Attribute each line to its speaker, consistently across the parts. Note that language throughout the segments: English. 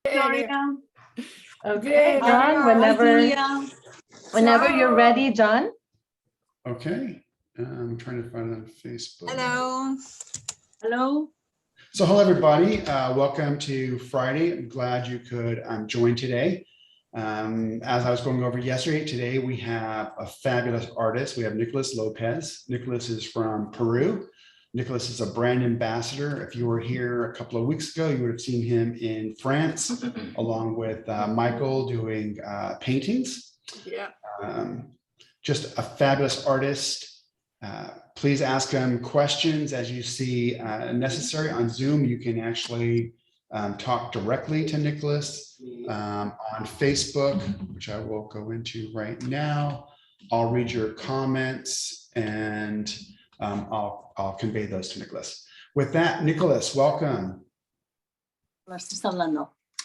Speaker 1: Gloria.
Speaker 2: Okay, John, whenever you're ready, John.
Speaker 3: Okay, I'm trying to find it on Facebook.
Speaker 1: Hello.
Speaker 4: Hello.
Speaker 3: So hello, everybody. Welcome to Friday. I'm glad you could join today. As I was going over yesterday, today we have a fabulous artist. We have Nicolas Lopez. Nicolas is from Peru. Nicolas is a brand ambassador. If you were here a couple of weeks ago, you would have seen him in France, along with Michael doing paintings.
Speaker 1: Yeah.
Speaker 3: Just a fabulous artist. Please ask him questions as you see necessary. On Zoom, you can actually talk directly to Nicolas. On Facebook, which I will go into right now, I'll read your comments and I'll convey those to Nicolas. With that, Nicolas, welcome.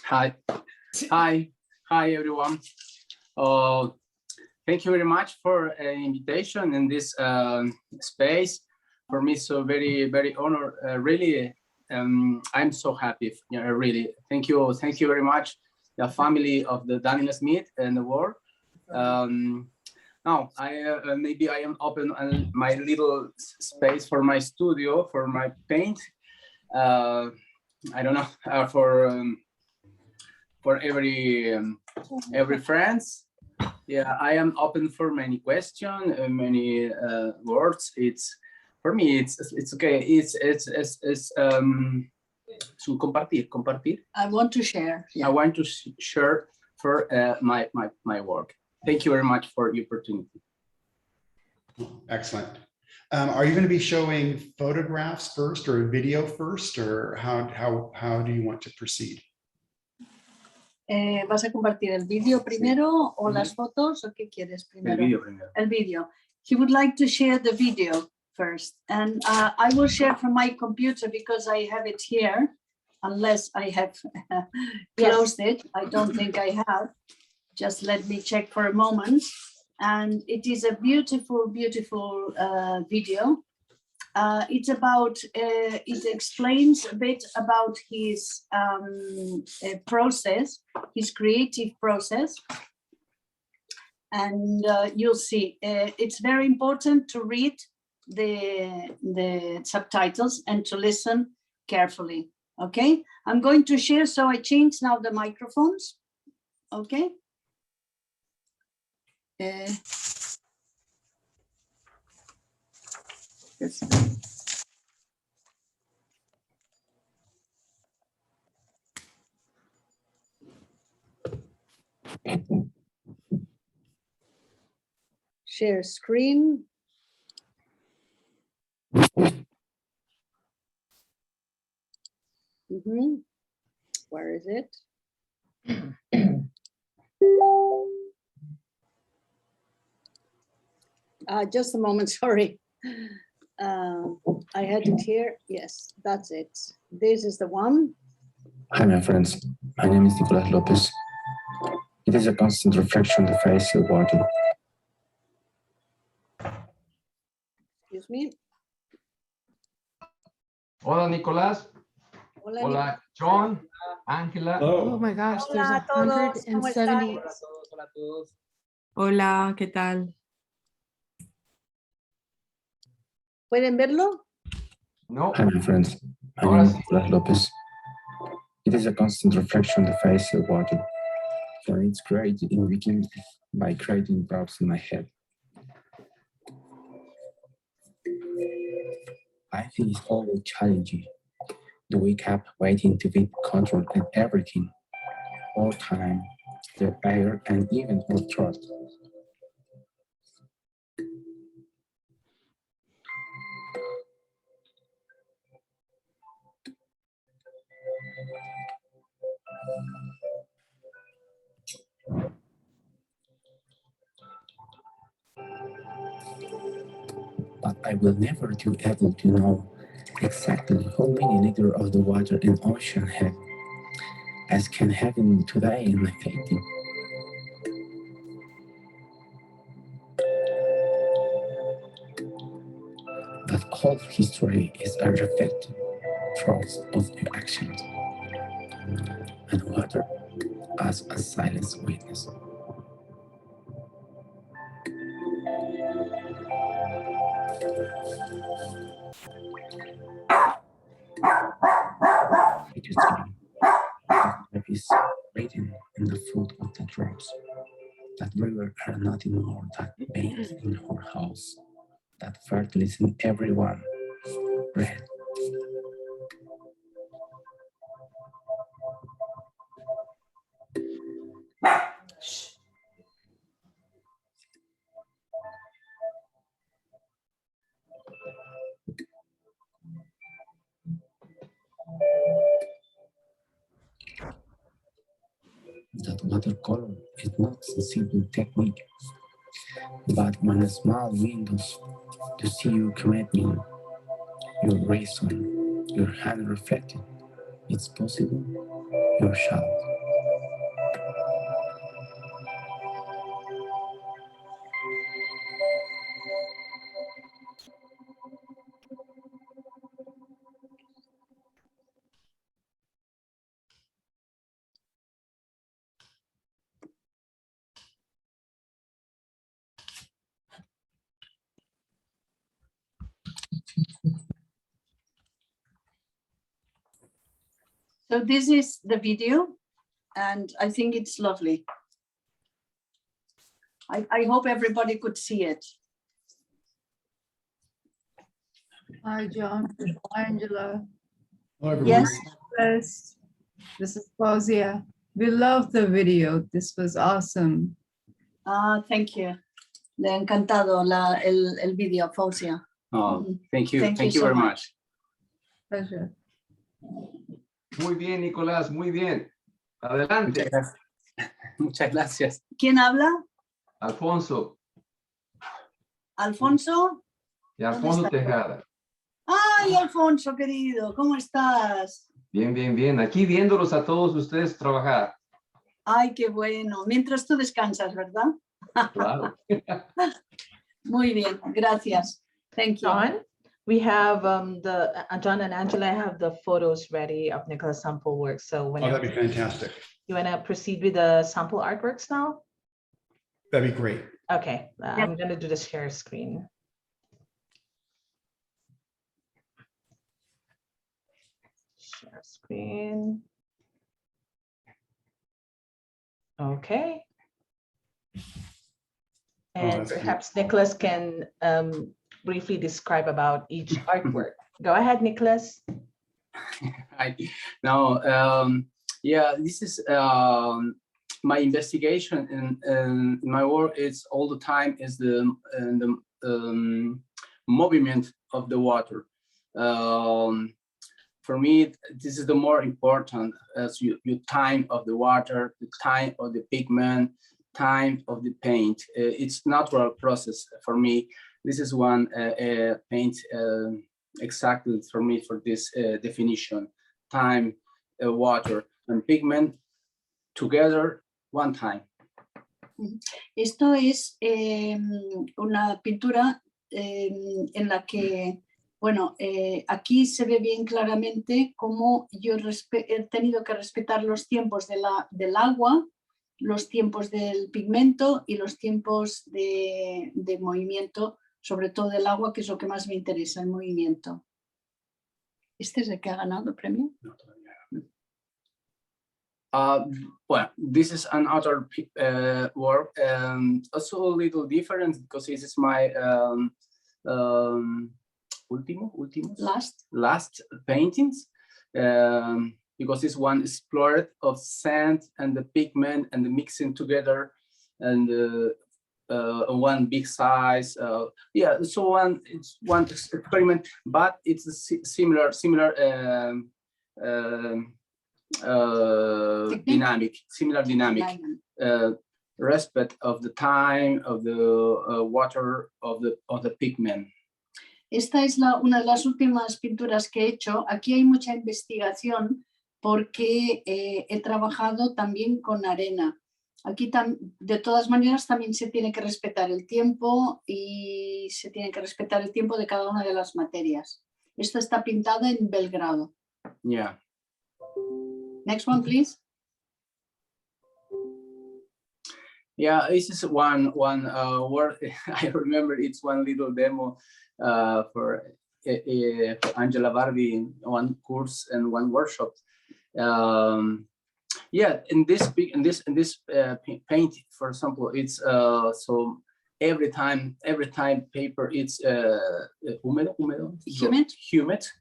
Speaker 5: Hi, everyone. Thank you very much for an invitation in this space. For me, so very honored. Really, I'm so happy. Really, thank you very much, the family of the Daniel Smith and the world. Now, maybe I am open my little space for my studio, for my paint. I don't know, for every friends. Yeah, I am open for many questions, many words. It's for me. It's okay. It's to compartir.
Speaker 4: I want to share. Yeah.
Speaker 5: I want to share for my work. Thank you very much for the opportunity.
Speaker 3: Excellent. Are you going to be showing photographs first or video first, or how do you want to proceed?
Speaker 4: ¿Vas a compartir el vídeo primero o las fotos o qué quieres primero?
Speaker 5: El vídeo primero.
Speaker 4: El vídeo. He would like to share the video first, and I will share from my computer because I have it here, unless I have closed it. I don't think I have. Just let me check for a moment. And it is a beautiful video. It's about, it explains a bit about his process, his creative process. And you'll see, it's very important to read the subtitles and to listen carefully, okay? I'm going to share, so I change now the microphones, okay? Yes. Share screen. Where is it? Just a moment, sorry. I had it here. Yes, that's it. This is the one.
Speaker 6: Hi, my friends. My name is Nicolas Lopez. It is a constant reflection of the face of water.
Speaker 4: Excuse me.
Speaker 7: Hola, Nicolas.
Speaker 4: Hola,
Speaker 7: Hola, John, Angela.
Speaker 8: Oh my gosh, there's
Speaker 1: Hola a todos, ¿cómo
Speaker 8: 170.
Speaker 1: están?
Speaker 7: Hola a todos.
Speaker 8: Hola, ¿qué tal?
Speaker 4: ¿Pueden verlo?
Speaker 7: No,
Speaker 6: Hi, my friends. My name is Nicolas Lopez. It is a constant reflection of the face of water. For it's created in begin by creating doubts in my head. I think it's always challenging to wake up waiting to be controlled and everything, all time, the air, and even all trust. But I will never be able to know exactly how many liters of the water an ocean have, as can happen today in my painting. But all history is a reflected truth of your actions. and water as a silent witness. It is true. Life is written in the foot of the drops. That river are nothing more than veins in our house. That fertilize in everyone. Bread. That watercolor is not a simple technique, but one small windows to see your commitment, your reason, your hand reflected. It's possible, your shadow.
Speaker 4: So this is the video, and I think it's lovely. I hope everybody could see it.
Speaker 8: Hi, John. Hi, Angela.
Speaker 3: Hello, everyone.
Speaker 4: Yes,
Speaker 8: Yes, this is Fausia. We love the video. This was awesome.
Speaker 4: thank you. Le ha encantado el video, Fausia.
Speaker 5: Oh, thank you.
Speaker 4: Thank
Speaker 5: Thank
Speaker 4: you
Speaker 5: you
Speaker 4: so
Speaker 5: very much.
Speaker 8: Pleasure.
Speaker 7: Muy bien, Nicolás, muy bien. Adelante,
Speaker 5: Muchas gracias. Muchas gracias.
Speaker 4: ¿Quién habla?
Speaker 7: Alfonso.
Speaker 4: ¿Alfonso?
Speaker 7: Y Alfonso
Speaker 4: ¿Dónde está?
Speaker 7: Tejada.
Speaker 4: Ay, Alfonso, querido, ¿cómo estás?
Speaker 7: Bien, bien, bien. Aquí viéndolos a todos ustedes trabajar.
Speaker 4: Ay, qué bueno. Mientras tú descansas, ¿verdad?
Speaker 7: Claro.
Speaker 4: Muy bien, gracias. Thank you.
Speaker 2: John, we have John and Angela have the photos ready of Nicolas' sample work. So
Speaker 3: Oh,
Speaker 2: whenever
Speaker 3: that'd be fantastic.
Speaker 2: you want to proceed with the sample artworks now?
Speaker 3: That'd be great.
Speaker 2: Okay, I'm going to do the share screen. Share screen. Okay. And
Speaker 3: that's
Speaker 2: perhaps Nicolas can briefly describe about each artwork. Go ahead, Nicolas.
Speaker 5: Hi. Now, yeah, this is my investigation in my work. It's all the time is the movement of the water. For me, this is the more important as your time of the water, the time of the pigment, time of the paint. It's natural process for me. This is one paint exactly for me for this definition. Time, water, and pigment together one time.
Speaker 4: Esto es una pintura en la que, bueno, aquí se ve bien claramente cómo yo he tenido que respetar los tiempos del agua, los tiempos del pigmento y los tiempos de movimiento, sobre todo del agua, que es lo que más me interesa, el movimiento. ¿Este es el que ha ganado el premio?
Speaker 5: Well, this is another work, also a little different because this is my last paintings, because this one explored of sand and the pigment and the mixing together, and one big size. Yeah, so it's one experiment, but it's a similar dynamic, respect of the time of the water of the pigment.
Speaker 4: Esta es una de las últimas pinturas que he hecho. Aquí hay mucha investigación porque he trabajado también con arena. Aquí de todas maneras también se tiene que respetar el tiempo y se tiene que respetar el tiempo de cada una de las materias. Esto está pintado en Belgrado.
Speaker 5: Yeah.
Speaker 4: Next one, please.
Speaker 5: Yeah, this is one word. I remember it's one little demo for Angela Barbi in one course and one workshop. Yeah, in this paint, for example, it's so every time paper it's humid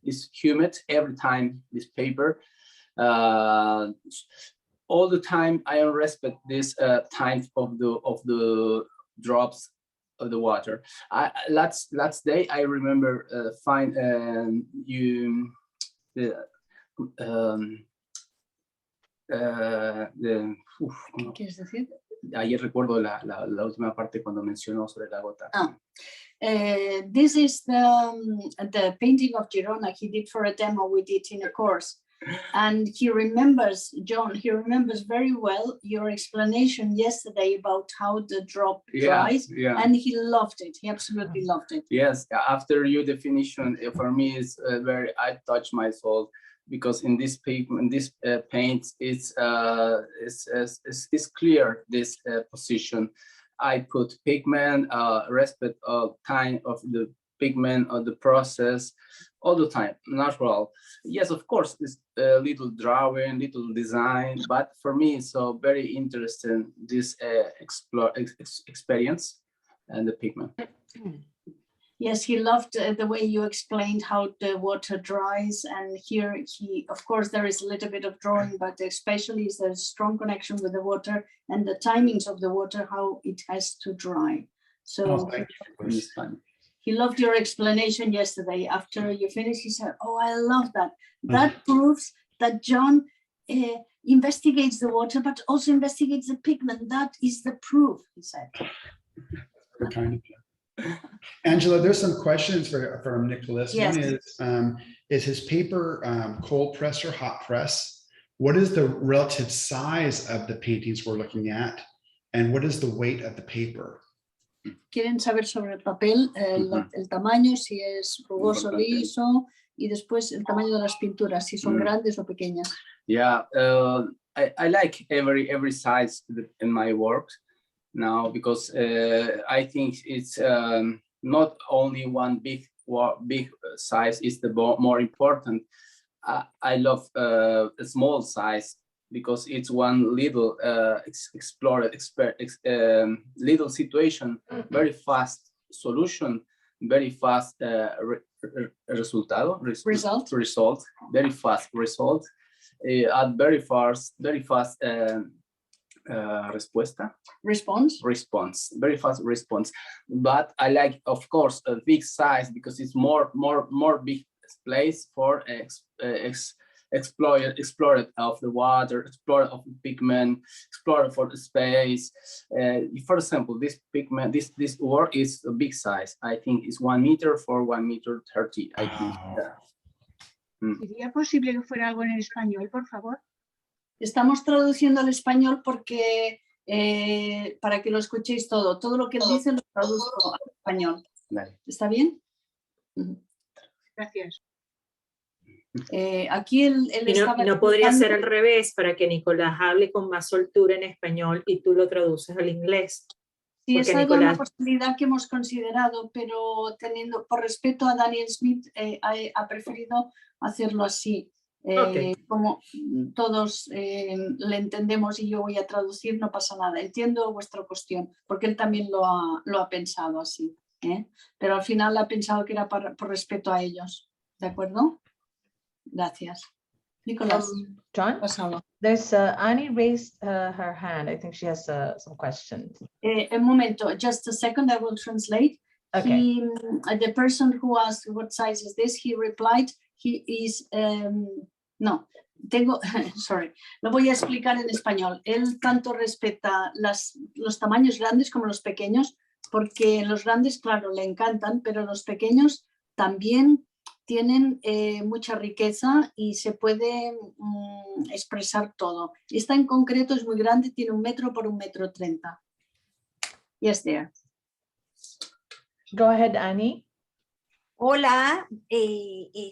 Speaker 5: is humid every time this paper. All the time I respect this time of the drops of the water. Last day I remember
Speaker 4: ¿Qué quieres decir?
Speaker 5: Ayer recuerdo la última parte cuando mencionó sobre la gota.
Speaker 4: This is the painting of Girona he did for a demo we did in a course. And he remembers, John, he remembers very well your explanation yesterday about how the drop dries, and he loved it. He absolutely loved it.
Speaker 5: Yes, after your definition, for me, is I touch my soul, because in this pigment, this paint, it's clear this position. I put pigment, respect of time of the pigment of the process all the time, natural. Yes, of course, this little drawing, little design, but for me, it's so very interesting this experience and the pigment.
Speaker 4: Yes, he loved the way you explained how the water dries, and here of course, there is a little bit of drawing, but especially is a strong connection with the water and the timings of the water, how it has to dry. So he loved your explanation yesterday. After you finished, he said, "Oh, I love that. That proves that John investigates the water, but also investigates the pigment. That is the proof," he said.
Speaker 3: Very kind of you. Angela, there's some questions from Nicolas.
Speaker 4: Yes.
Speaker 3: One is his paper cold press or hot press? What is the relative size of the paintings we're looking at? And what is the weight of the paper?
Speaker 4: Quieren saber sobre el papel, el tamaño, si es rugoso, liso, y después el tamaño de las pinturas, si son grandes o pequeñas.
Speaker 5: Yeah, I like every size in my work now, because I think it's not only one big size is the more important. I love a small size, because it's one little little situation, very fast solution, very fast result, very fast result, at very fast response, very fast response. But I like, of course, a big size, because it's more big place for explored of the water, explored of the pigment, explored for the space. For example, this pigment, this work is a big size. I think it's 1 meter for 1.30 meters. I think.
Speaker 1: ¿Sería posible que fuera algo en español, por favor?
Speaker 4: Estamos traduciendo al español porque para que lo escuchéis todo lo que él dice lo traduzco al español.
Speaker 5: Vale.
Speaker 4: ¿Está bien?
Speaker 1: Gracias.
Speaker 4: Aquí él estaba
Speaker 9: no podría ser al revés, para que Nicolás hable con más soltura en español y tú lo traduces al inglés.
Speaker 4: Sí,
Speaker 9: Porque
Speaker 4: esa
Speaker 9: Nicolás...
Speaker 4: es una posibilidad que hemos considerado, pero por respeto a Daniel Smith, ha preferido hacerlo así.
Speaker 9: Okay.
Speaker 4: Como todos le entendemos y yo voy a traducir, no pasa nada. Entiendo vuestra cuestión, porque él también lo ha pensado así. Pero al final ha pensado que era por respeto a ellos. ¿De acuerdo? Gracias. Nicolas,
Speaker 2: John,
Speaker 4: pasado.
Speaker 2: there's Annie raised her hand. I think she has some questions.
Speaker 4: Un momento, just a second, I will translate.
Speaker 2: Okay.
Speaker 4: The person who asked what size is this, he replied, he is, sorry, lo voy a explicar en español. Él tanto respeta los tamaños grandes como los pequeños, porque los grandes, claro, le encantan, pero los pequeños también tienen mucha riqueza y se puede expresar todo. Esta en concreto es muy grande, tiene 1 metro por 1,30 metros. Yes, there.
Speaker 2: Go ahead, Annie.
Speaker 10: Hola,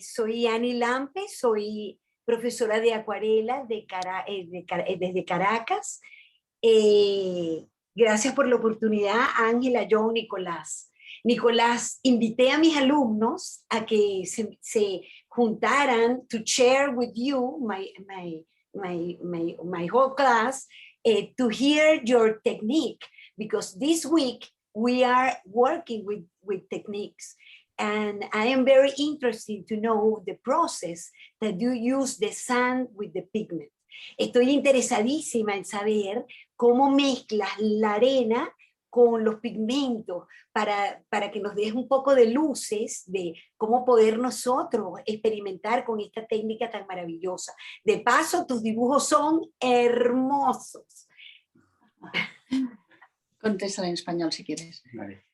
Speaker 10: soy Annie Lampe, soy profesora de acuarela desde Caracas. Gracias por la oportunidad, Ángela, John, Nicolás. Nicolás, invité a mis alumnos a que se juntaran to share with you, my whole class, to hear your technique, because this week we are working with techniques. And I am very interested to know the process that you use the sand with the pigment. Estoy interesadísima en saber cómo mezclas la arena con los pigmentos para que nos des un poco de luces de cómo poder nosotros experimentar con esta técnica tan maravillosa. De paso, tus dibujos son hermosos.
Speaker 4: Contesta en español si quieres.
Speaker 5: Vale.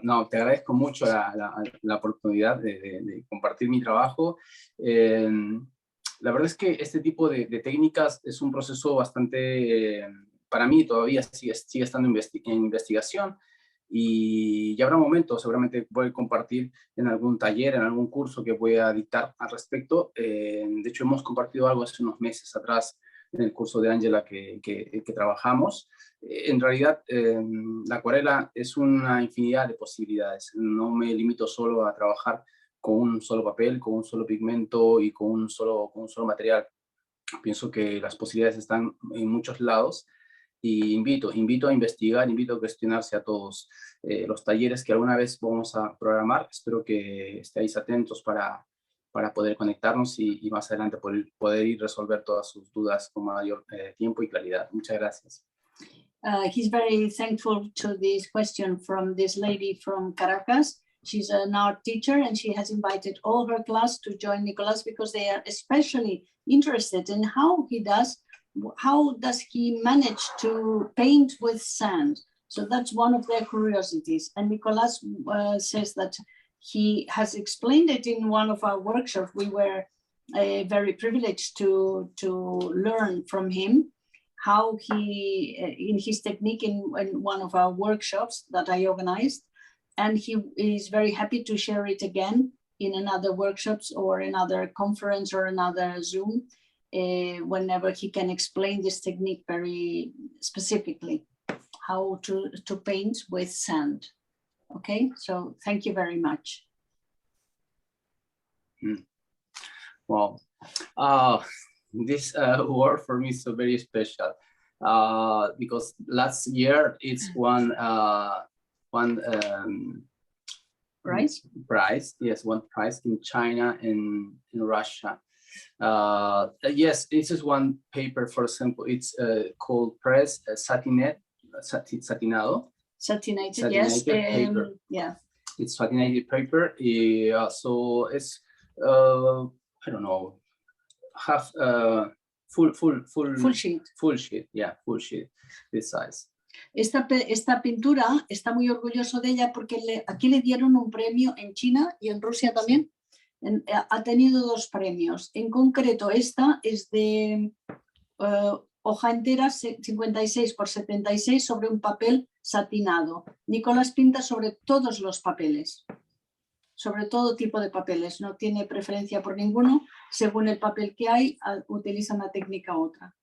Speaker 5: No, te agradezco mucho la oportunidad de compartir mi trabajo. La verdad es que este tipo de técnicas es un proceso bastante, para mí todavía sigue estando en investigación, y ya habrá un momento, seguramente voy a compartir en algún taller, en algún curso que voy a dictar al respecto. De hecho, hemos compartido algo hace unos meses atrás en el curso de Angela que trabajamos. En realidad, la acuarela es una infinidad de posibilidades. No me limito solo a trabajar con un solo papel, con un solo pigmento y con un solo material. Pienso que las posibilidades están en muchos lados, y invito a investigar, invito a cuestionarse a todos. Los talleres que alguna vez vamos a programar, espero que estéis atentos para poder conectarnos y más adelante poder ir resolver todas sus dudas con mayor tiempo y claridad. Muchas gracias.
Speaker 4: He's very thankful to this question from this lady from Caracas. She's an art teacher and she has invited all her class to join Nicolas because they are especially interested in how does he manage to paint with sand. So that's one of their curiosities. And Nicolas says that he has explained it in one of our workshops. We were very privileged to learn from him how he, in his technique in one of our workshops that I organized. And he is very happy to share it again in another workshops or another conference or another Zoom, whenever he can explain this technique very specifically, how to paint with sand. Okay, so thank you very much.
Speaker 5: Wow, this word for me is so very special because last year it's one prize, yes, one prize in China and in Russia. Yes, this is one paper, for example, it's called press satinated,
Speaker 4: yes,
Speaker 5: paper.
Speaker 4: Yeah.
Speaker 5: It's satinated paper, so it's I don't know, half full sheet. Full sheet, yeah, full sheet, this size.
Speaker 4: Esta pintura está muy orgulloso de ella porque aquí le dieron un premio en China y en Rusia también. Ha tenido 2 premios. En concreto, esta es de hoja entera 56 por 76 sobre un papel satinado. Nicolas pinta sobre todos los papeles, sobre todo tipo de papeles. No tiene preferencia por ninguno. Según el papel que hay, utiliza una técnica u otra.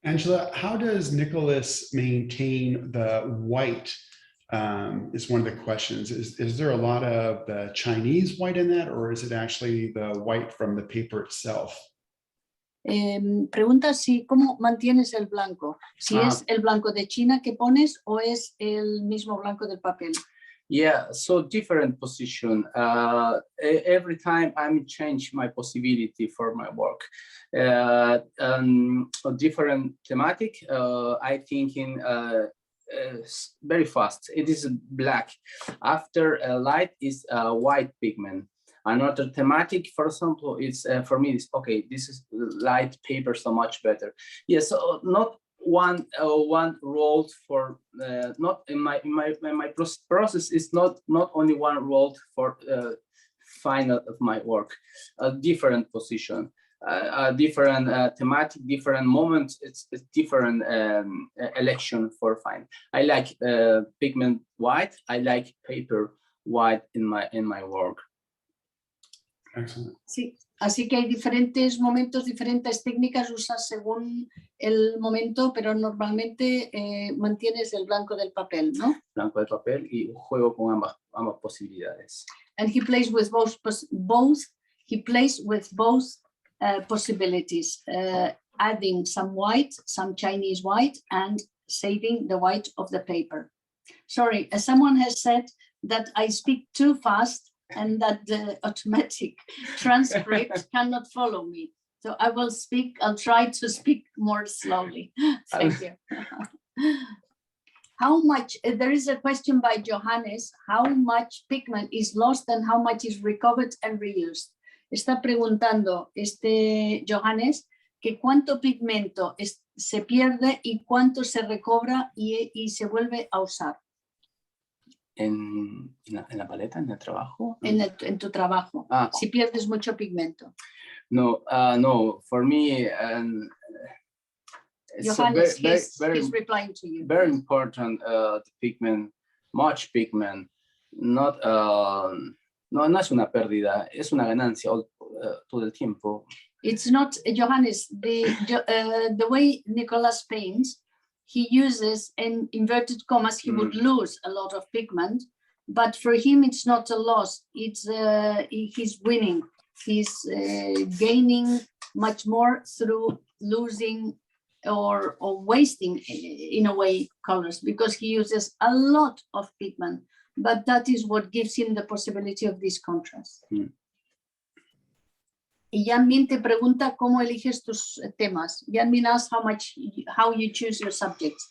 Speaker 3: Angela, how does Nicolas maintain the white? Is one of the questions. Is there a lot of the Chinese white in that, or is it actually the white from the paper itself?
Speaker 4: Pregunta si cómo mantienes el blanco, si es el blanco de China que pones o es el mismo blanco del papel.
Speaker 5: Yeah, so different position. Every time I change my possibility for my work. A different thematic. I thinking very fast. It is black. After light is white pigment. Another thematic, for example, it's for me. It's okay. This is light paper, so much better. Yes, yeah, so not one rolled for not in my process is not only one rolled for final of my work. A different position, a different thematic, different moments. It's different election for fine. I like pigment white. I like paper white in my work.
Speaker 3: Excellent.
Speaker 4: Sí, así que hay diferentes momentos, diferentes técnicas usas según el momento, pero normalmente mantienes el blanco del papel, ¿no?
Speaker 5: Blanco de papel y juego con ambas posibilidades.
Speaker 4: And he plays with both possibilities, adding some white, some Chinese white, and saving the white of the paper. Sorry, someone has said that I speak too fast and that the automatic transcript cannot follow me. So I'll try to speak more slowly. Thank you. How much, there is a question by Johannes, how much pigment is lost and how much is recovered and reused? Está preguntando Johannes que cuánto pigmento se pierde y cuánto se recobra y se vuelve a usar.
Speaker 5: En la paleta, en el trabajo.
Speaker 4: En tu trabajo. Si pierdes mucho pigmento.
Speaker 5: No, no. For me,
Speaker 4: Johannes, he's replying to you.
Speaker 5: Very important. The pigment, much pigment. Not, no es una pérdida, es una ganancia todo el tiempo.
Speaker 4: It's not, Johannes. The way Nicolas paints, he uses in inverted commas, he would lose a lot of pigment, but for him it's not a loss, it's he's winning. He's gaining much more through losing or wasting, in a way, colors, because he uses a lot of pigment, but that is what gives him the possibility of this contrast. Y Yanmin te pregunta cómo eliges tus temas. Yanmin asks how you choose your subjects.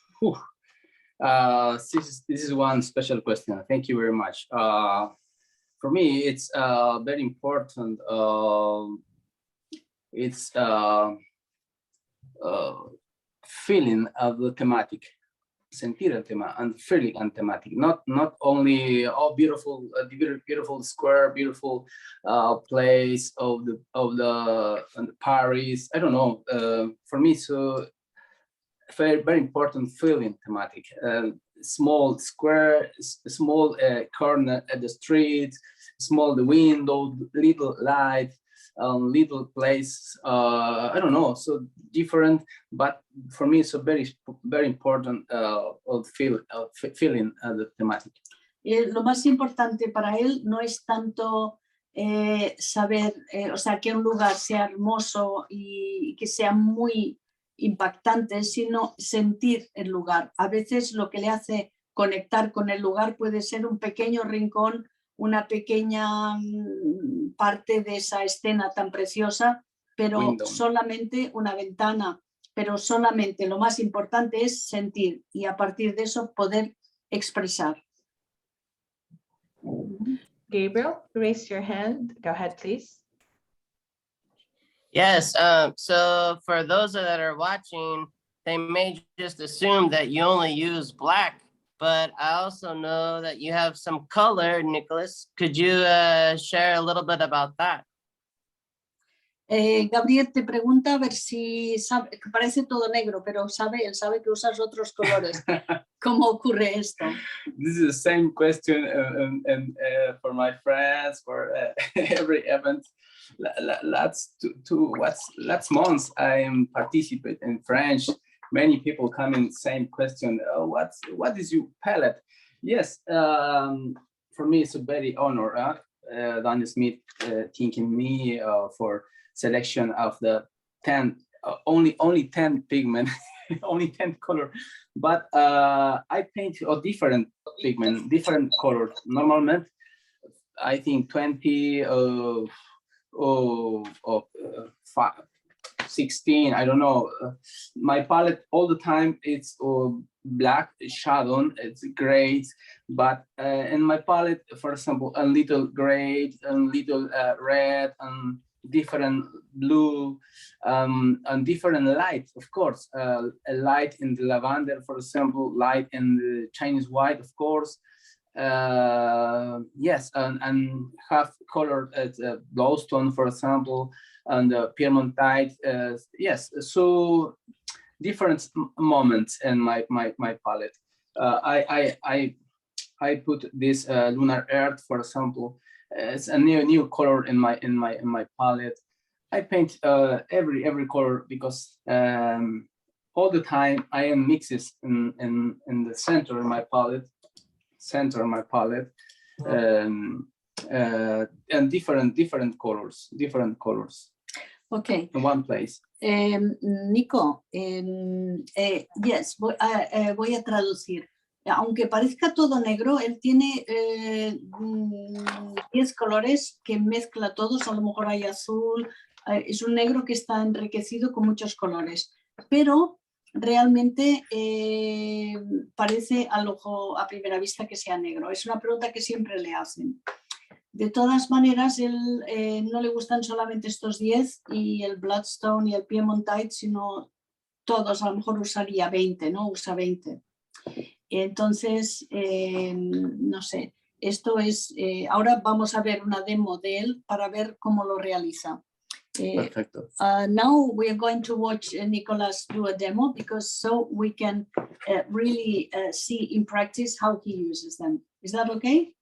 Speaker 5: This is one special question. Thank you very much. For me, it's very important. It's feeling of the thematic, sentir el tema, and feeling and thematic. Not only beautiful square, beautiful place of the Paris. I don't know. For me, so very important feeling thematic. Small square, small corner at the street, small the window, little light, little place. I don't know, so different, but for me, so very important feeling the thematic.
Speaker 4: Lo más importante para él no es tanto saber, o sea, que un lugar sea hermoso y que sea muy impactante, sino sentir el lugar. A veces lo que le hace conectar con el lugar puede ser un pequeño rincón, una pequeña parte de esa escena tan preciosa, pero solamente una ventana, pero solamente lo más importante es sentir y a partir de eso poder expresar.
Speaker 2: Gabriel, raise your hand. Go ahead, please.
Speaker 11: Yes, so for those that are watching, they may just assume that you only use black, but I also know that you have some color, Nicolas. Could you share a little bit about that?
Speaker 4: Gabriel te pregunta a ver si sabe, que parece todo negro, pero él sabe que usas otros colores. ¿Cómo ocurre esto?
Speaker 5: This is the same question for my friends, for every event. Last month I participate in French. Many people come in same question. What is your palette? Yes, for me it's a very honor. Daniel Smith thanking me for selection of the 10, only 10 pigment, only 10 color. But I paint a different pigment, different color. Normalmente, I think 20 5, 16, I don't know. My palette all the time it's black shadow, it's gray, but in my palette, for example, a little gray, a little red, and different blue, and different light, of course. A light in the lavender, for example, light in the Chinese white, of course. Yes, and have colored glowstone, for example, and Pigment. Yes, so different moments in my palette. I put this lunar earth, for example, it's a new color in my palette. I paint every color because all the time I am mixes in the center of my palette, and different colors.
Speaker 4: Okay.
Speaker 5: In one place.
Speaker 4: Nico, yes, voy a traducir. Aunque parezca todo negro, él tiene 10 colores que mezcla todos, a lo mejor hay azul, es un negro que está enriquecido con muchos colores, pero realmente parece al ojo a primera vista que sea negro. Es una pregunta que siempre le hacen. De todas maneras, él no le gustan solamente estos 10 y el Bloodstone y el Piemontite, sino todos, a lo mejor usaría 20, ¿no? Usa 20. Entonces, no sé, esto es, ahora vamos a ver una demo de él para ver cómo lo realiza.
Speaker 5: Perfecto.
Speaker 4: Now we are going to watch Nicolas do a demo because so we can really see in practice how he uses them. Is that okay?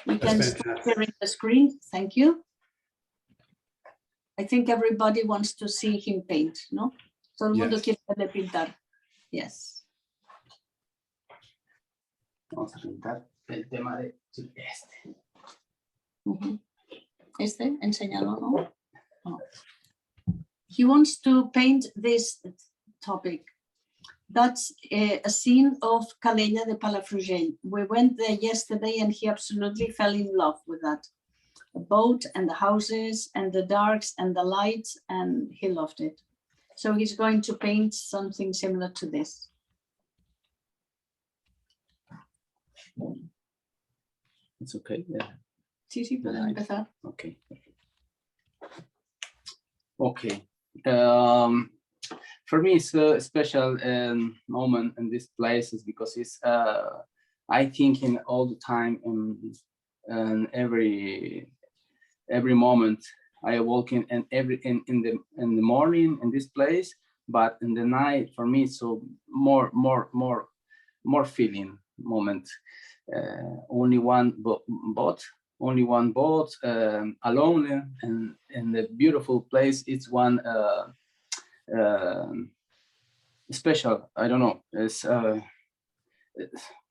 Speaker 4: We can start sharing the screen. Thank you. I think everybody wants to see him paint, ¿no? Todo el mundo quiere verle pintar. Yes.
Speaker 5: Vamos a pintar el tema de este.
Speaker 4: Este, enséñalo, ¿no? Oh. He wants to paint this topic. That's a scene of Calella de Palafrugell. We went there yesterday and he absolutely fell in love with that. The boat and the houses and the darks and the lights, and he loved it. So he's going to paint something similar to this.
Speaker 5: It's okay. Yeah.
Speaker 4: Sí, pueden empezar.
Speaker 5: Okay. Okay. For me, it's a special moment in this place is because it's I thinking all the time and every moment I walk in and in the morning in this place, but in the night for me it's so more feeling moment. Only one boat alone and the beautiful place. It's one special. I don't know. Es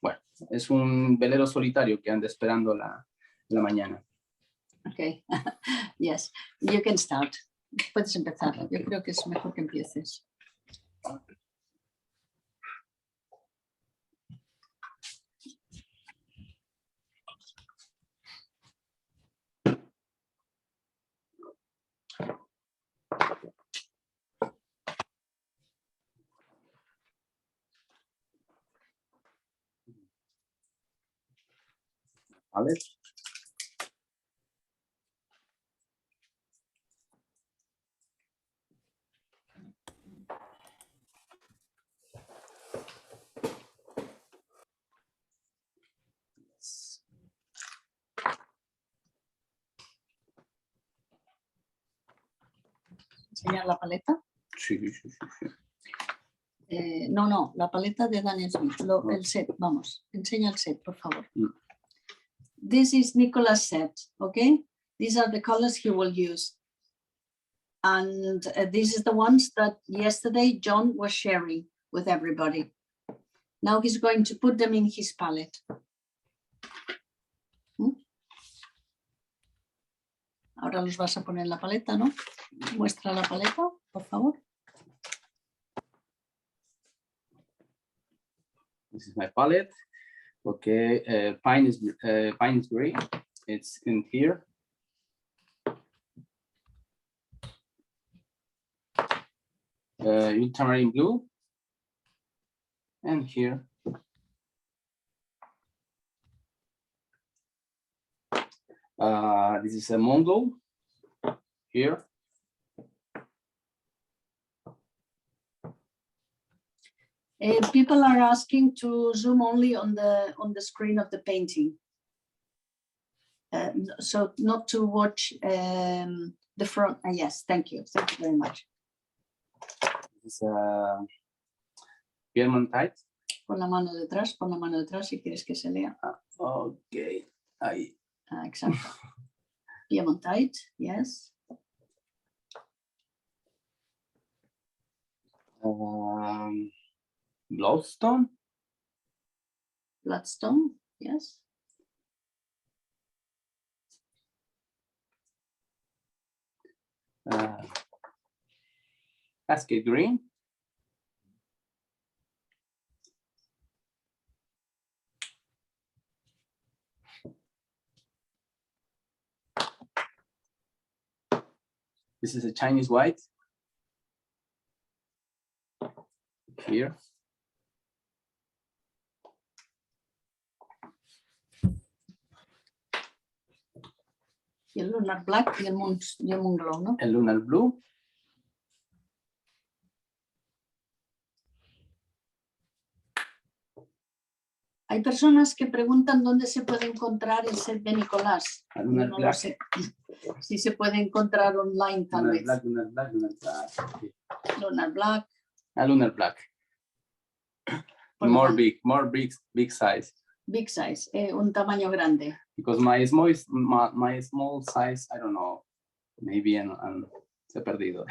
Speaker 5: bueno, es un velero solitario que anda esperando la mañana.
Speaker 4: Okay. Yes, you can start. Puedes empezar. Yo creo que es mejor que empieces.
Speaker 5: ¿Vale?
Speaker 4: ¿Enseñar la paleta?
Speaker 5: Sí.
Speaker 4: No, la paleta de Daniel Smith, el set, vamos, enseña el set, por favor. This is Nicolas' set, okay? These are the colors he will use. And this is the ones that yesterday John was sharing with everybody. Now he's going to put them in his palette. Ahora los vas a poner en la paleta, ¿no? Muestra la paleta, por favor.
Speaker 5: This is my palette. Okay, pine is gray. It's in here. Ultramarine blue. And here. This is a Mongol here.
Speaker 4: People are asking to zoom only on the screen of the painting. So not to watch the front. Yes, thank you very much.
Speaker 5: This is Pigment.
Speaker 4: Pon la mano detrás si quieres que se lea.
Speaker 5: Okay, ahí.
Speaker 4: Exacto. Piemontite, yes.
Speaker 5: Bloodstone.
Speaker 4: Bloodstone, yes.
Speaker 5: Basket green. This is a Chinese white. Here.
Speaker 4: Y el lunar black y el moon glow, ¿no?
Speaker 5: El lunar blue.
Speaker 4: Hay personas que preguntan dónde se puede encontrar el set de Nicolás.
Speaker 5: El
Speaker 4: Yo
Speaker 5: lunar
Speaker 4: no lo
Speaker 5: black.
Speaker 4: sé. Si se puede encontrar online tal
Speaker 5: Lunar
Speaker 4: vez.
Speaker 5: black, lunar black, lunar black. Okay.
Speaker 4: Lunar black.
Speaker 5: Lunar black.
Speaker 4: Por
Speaker 5: More
Speaker 4: lo
Speaker 5: big, more big size.
Speaker 4: Big size, un tamaño grande.
Speaker 5: Because my small size, I don't know, maybe se ha perdido.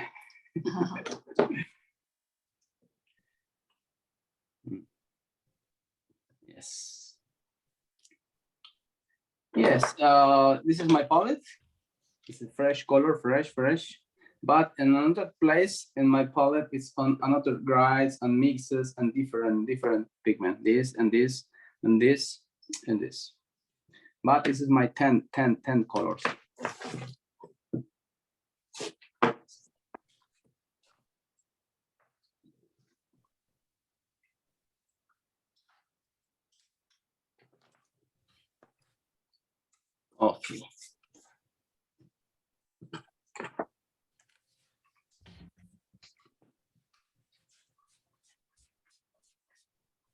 Speaker 5: Yes. Yes, this is my palette. It's a fresh color, fresh. But in another place in my palette, it's on another grades and mixes and different pigment. This and this and this and this. But this is my 10 colors. Okay.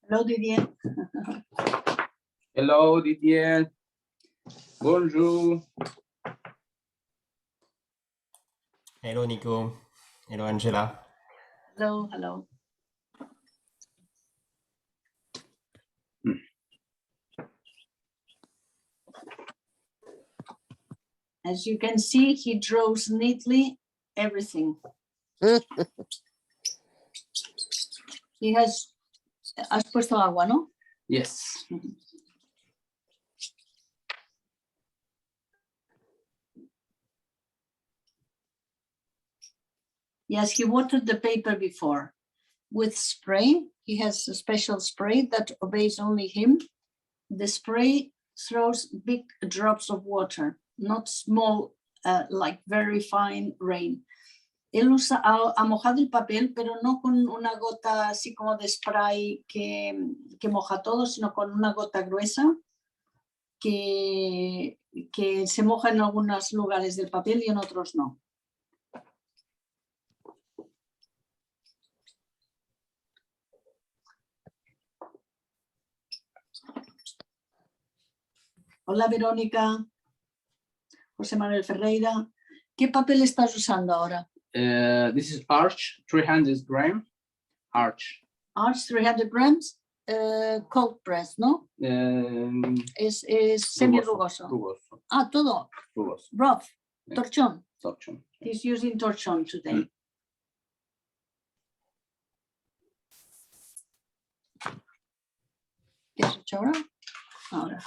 Speaker 4: Hello, Didier.
Speaker 5: Hello, Didier. Bonjour.
Speaker 12: Hello, Nico. Hello, Angela.
Speaker 4: Hello. As you can see, he draws neatly everything. He has puesto agua, ¿no?
Speaker 5: Yes.
Speaker 4: Yes, he watered the paper before with spray. He has a special spray that obeys only him. The spray throws big drops of water, not small, like very fine rain. Él ha mojado el papel, pero no con una gota así como de spray que moja todo, sino con una gota gruesa que se moja en algunos lugares del papel y en otros no. Hola, Verónica. José Manuel Ferreira. ¿Qué papel estás usando ahora?
Speaker 5: This is Arch 300 gram. Arch
Speaker 4: 300 grams. Cold press, ¿no? Es semi-rugoso.
Speaker 5: Rugoso.
Speaker 4: Ah, todo.
Speaker 5: Rugoso.
Speaker 4: Rough.
Speaker 5: Yeah.
Speaker 4: Torchón.
Speaker 5: Torchón.
Speaker 4: He's using torchón today. ¿Qué has hecho ahora? Ahora.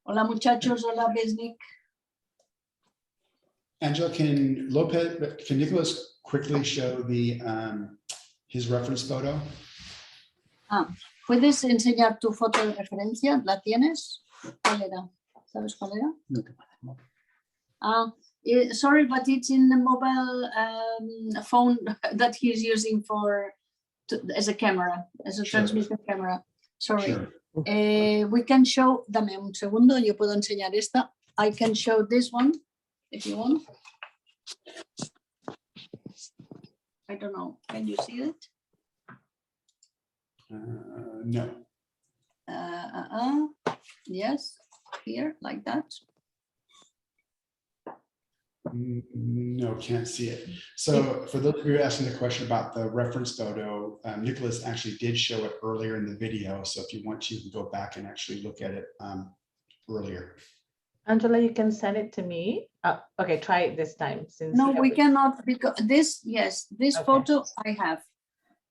Speaker 4: Hola, muchachos. Hola, Besnik.
Speaker 3: Angela, can Nicolas quickly show the his reference photo?
Speaker 4: ¿Puedes enseñar tu foto de referencia? ¿La tienes? ¿Cuál era? ¿Sabes cuál era?
Speaker 5: No te puedo.
Speaker 4: Sorry, but it's in the mobile phone that he's using as a camera, as a transmitter camera. Sorry.
Speaker 3: Sure.
Speaker 4: We can show, dame un segundo, yo puedo enseñar esta. I can show this one, if you want. I don't know, can you see it?
Speaker 3: No.
Speaker 4: Yes, here, like that.
Speaker 3: No, can't see it. So for those of you asking the question about the reference photo, Nicolas actually did show it earlier in the video. So if you want to, you can go back and actually look at it earlier.
Speaker 2: Angela, you can send it to me. Okay, try it this time. Since
Speaker 4: No, we cannot, because this, yes, this photo I have,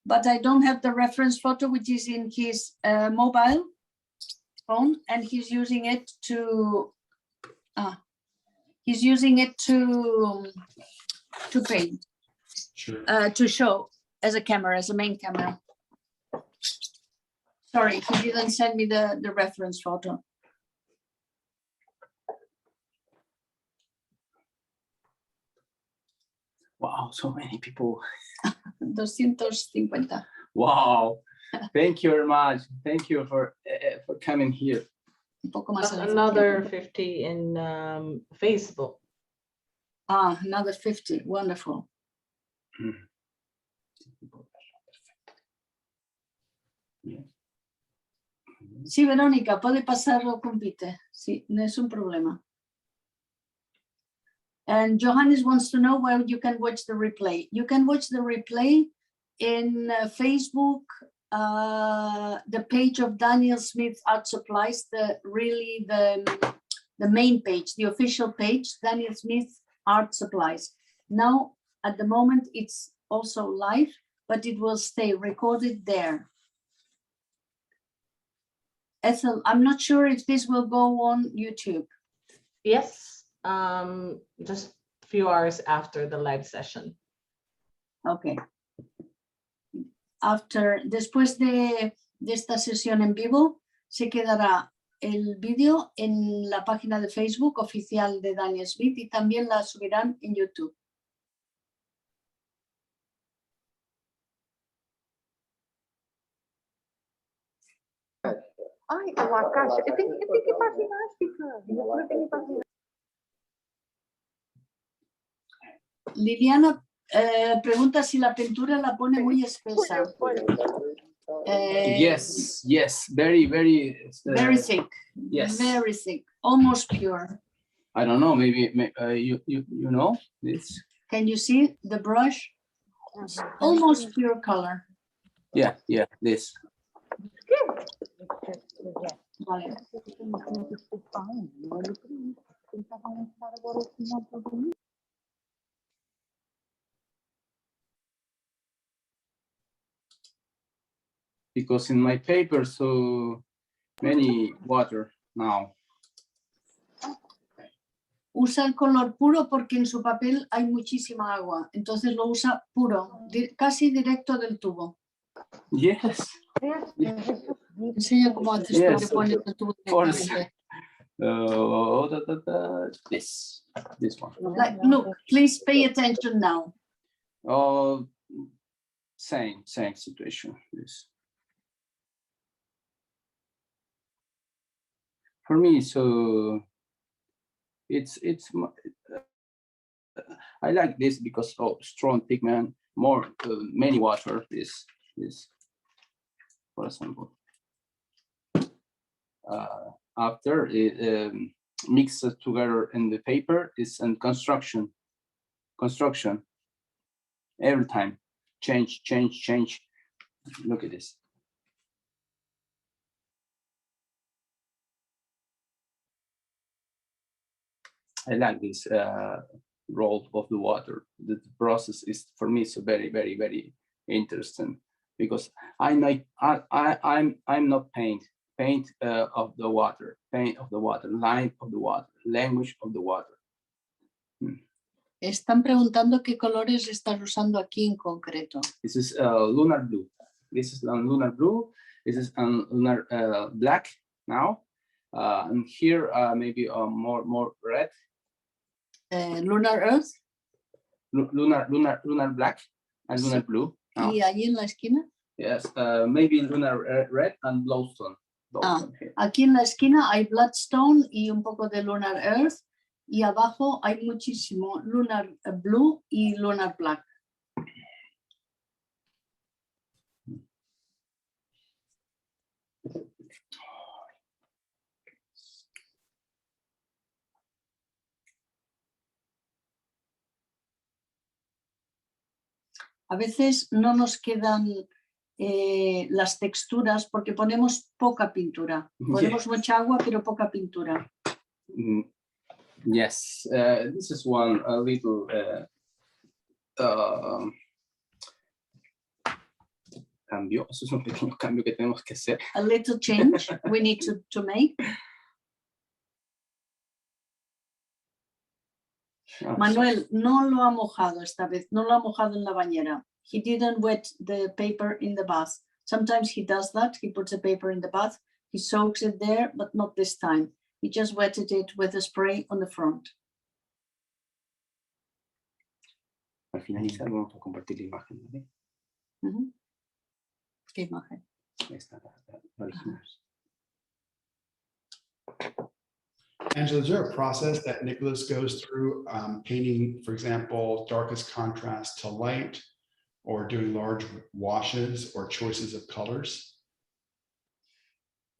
Speaker 4: but I don't have the reference photo, which is in his mobile phone, and he's using it to paint,
Speaker 3: Sure.
Speaker 4: to show as a camera, as a main camera. Sorry, he didn't send me the reference photo.
Speaker 5: Wow, so many people.
Speaker 4: 250.
Speaker 5: Wow, thank you very much. Thank you for coming here.
Speaker 4: Un poco más adelante.
Speaker 2: Another 50 in Facebook.
Speaker 4: Another 50. Wonderful. Sí, Verónica, puede pasarlo con Pite. Sí, no es un problema. And Johannes wants to know where you can watch the replay. You can watch the replay in Facebook, the page of Daniel Smith Art Supplies, the main page, the official page, Daniel Smith Art Supplies. Now, at the moment, it's also live, but it will stay recorded there. Ethel, I'm not sure if this will go on YouTube.
Speaker 2: Yes, just a few hours after the live session.
Speaker 4: Okay. Después de esta sesión en vivo, se quedará el vídeo en la página de Facebook oficial de Daniel Smith y también la subirán en YouTube.
Speaker 13: Ai, uma caixa. Eu tenho que ir para a ginástica. Eu tenho que ir para a ginástica.
Speaker 4: Liliana pregunta si la pintura la pone muy espesa.
Speaker 5: Yes, very
Speaker 4: very thick.
Speaker 5: Yes,
Speaker 4: very thick, almost pure.
Speaker 5: I don't know, maybe you know this.
Speaker 4: Can you see the brush? Almost pure color.
Speaker 5: Yeah, this.
Speaker 4: Vale.
Speaker 5: Because in my paper, so many water now.
Speaker 4: Usa el color puro porque en su papel hay muchísima agua. Entonces lo usa puro, casi directo del tubo.
Speaker 5: Yes.
Speaker 4: Enseña cómo haces
Speaker 5: Yes.
Speaker 4: porque pones el tubo directamente.
Speaker 5: This one.
Speaker 4: Like, look, please pay attention now.
Speaker 5: Same situation. This. For me, so it's I like this because of strong pigment, more many water. This for example. After it mixes together in the paper is in construction. Every time change. Look at this. I like this role of the water. The process is for me so very interesting because I'm not paint of the water, line of the water, language of the water.
Speaker 4: Están preguntando qué colores estás usando aquí en concreto.
Speaker 5: This is lunar blue. This is lunar blue. This is lunar black now, and here maybe more red.
Speaker 4: Lunar Earth.
Speaker 5: Lunar black and lunar blue. Now.
Speaker 4: ¿Y allí en la esquina?
Speaker 5: Yes, maybe lunar red and bloodstone.
Speaker 4: Aquí en la esquina hay bloodstone y un poco de lunar earth y abajo hay muchísimo lunar blue y lunar black. A veces no nos quedan las texturas porque ponemos poca pintura. Ponemos mucha agua, pero poca pintura.
Speaker 5: Yes, this is one a little cambio. Eso es un pequeño cambio que tenemos que hacer.
Speaker 4: A little change we need to make. Manuel no lo ha mojado esta vez, no lo ha mojado en la bañera. He didn't wet the paper in the bath. Sometimes he does that. He puts a paper in the bath, he soaks it there, but not this time. He just wetted it with a spray on the front.
Speaker 5: Al finalizar vamos a compartir la imagen, ¿vale?
Speaker 4: ¿Qué imagen?
Speaker 5: Esta, la original.
Speaker 3: Angela, is there a process that Nicolas goes through painting, for example, darkest contrast to light, or doing large washes or choices of colors?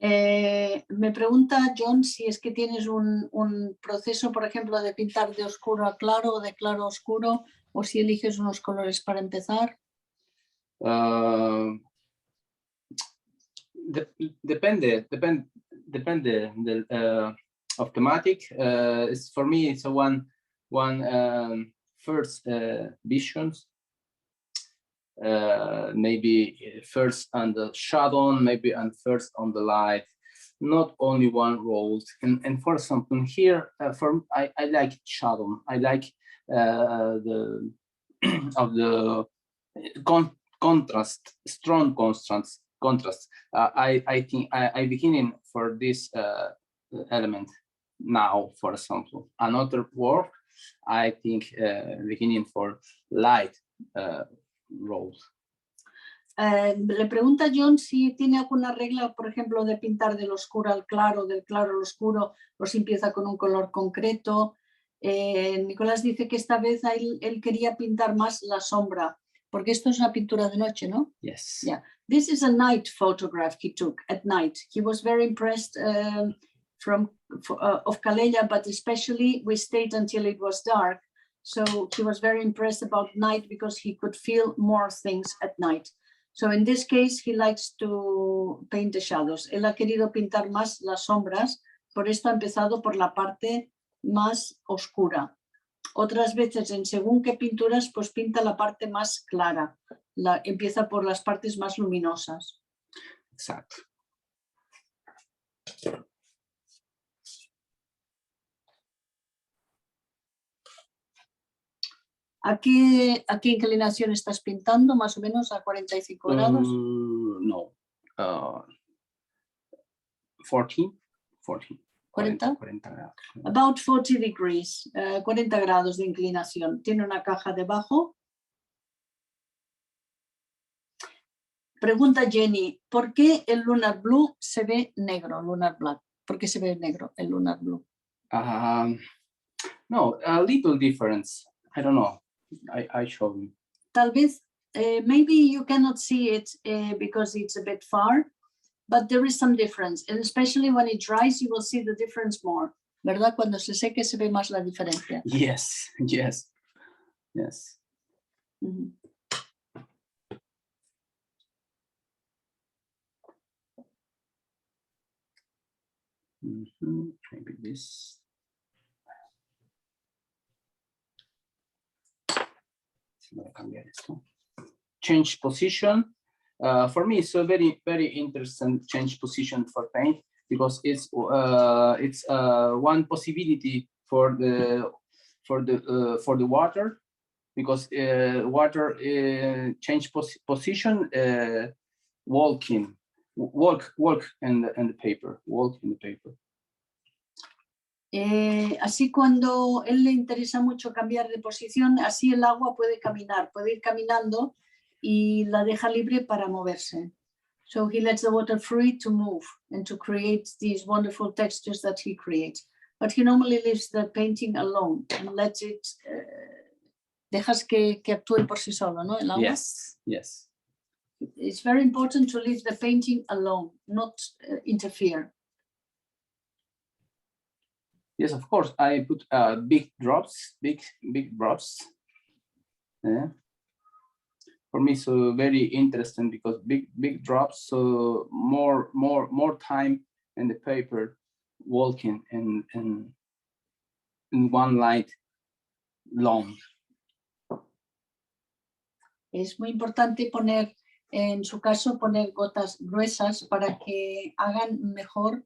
Speaker 4: Me pregunta John si es que tienes un proceso, por ejemplo, de pintar de oscuro a claro o de claro a oscuro, o si eliges unos colores para empezar.
Speaker 5: Depende del of thematic. For me, it's a one first visions. Maybe first on the shadow, maybe and first on the light. Not only one role. And for example, here, I like shadow. I like the of the contrast, strong contrast. I think I beginning for this element now. For example, another work, I think beginning for light roles.
Speaker 4: Le pregunta John si tiene alguna regla, por ejemplo, de pintar del oscuro al claro, del claro al oscuro, o si empieza con un color concreto. Nicolás dice que esta vez él quería pintar más la sombra, porque esto es una pintura de noche, ¿no?
Speaker 5: Yes.
Speaker 4: Yeah. This is a night photograph he took at night. He was very impressed of Calella, but especially we stayed until it was dark. So he was very impressed about night because he could feel more things at night. So in this case, he likes to paint the shadows. Él ha querido pintar más las sombras, por esto ha empezado por la parte más oscura. Otras veces, en según qué pinturas, pues pinta la parte más clara. Empieza por las partes más luminosas.
Speaker 5: Exacto.
Speaker 4: ¿A qué inclinación estás pintando? ¿Más o menos a 45 grados?
Speaker 5: No. 40 grados.
Speaker 4: About 40 degrees, 40 grados de inclinación. Tiene una caja debajo. Pregunta Jenny, ¿por qué el lunar blue se ve negro? Lunar black. ¿Por qué se ve negro el lunar blue?
Speaker 5: No, a little difference. I don't know. I show you.
Speaker 4: Tal vez, maybe you cannot see it because it's a bit far, but there is some difference. And especially when it dries, you will see the difference more. ¿Verdad? Cuando se seque se ve más la diferencia.
Speaker 5: Yes, yes, yes.
Speaker 4: Mm-hmm.
Speaker 5: Maybe this. Change position. For me, it's a very, very interesting change position for paint because it's one possibility for the water, because water change position walk in the paper.
Speaker 4: Así cuando él le interesa mucho cambiar de posición, así el agua puede caminar, puede ir caminando y la deja libre para moverse. So he lets the water free to move and to create these wonderful textures that he creates. But he normally leaves the painting alone and lets it, dejas que actúe por sí solo, ¿no? El agua.
Speaker 5: Yes, yes.
Speaker 4: It's very important to leave the painting alone, not interfere.
Speaker 5: Yes, of course. I put big drops, big drops. Yeah. for me so very interesting because big drops, so more time in the paper walking in one line long.
Speaker 4: Es muy importante poner, en su caso, poner gotas gruesas para que hagan mejor,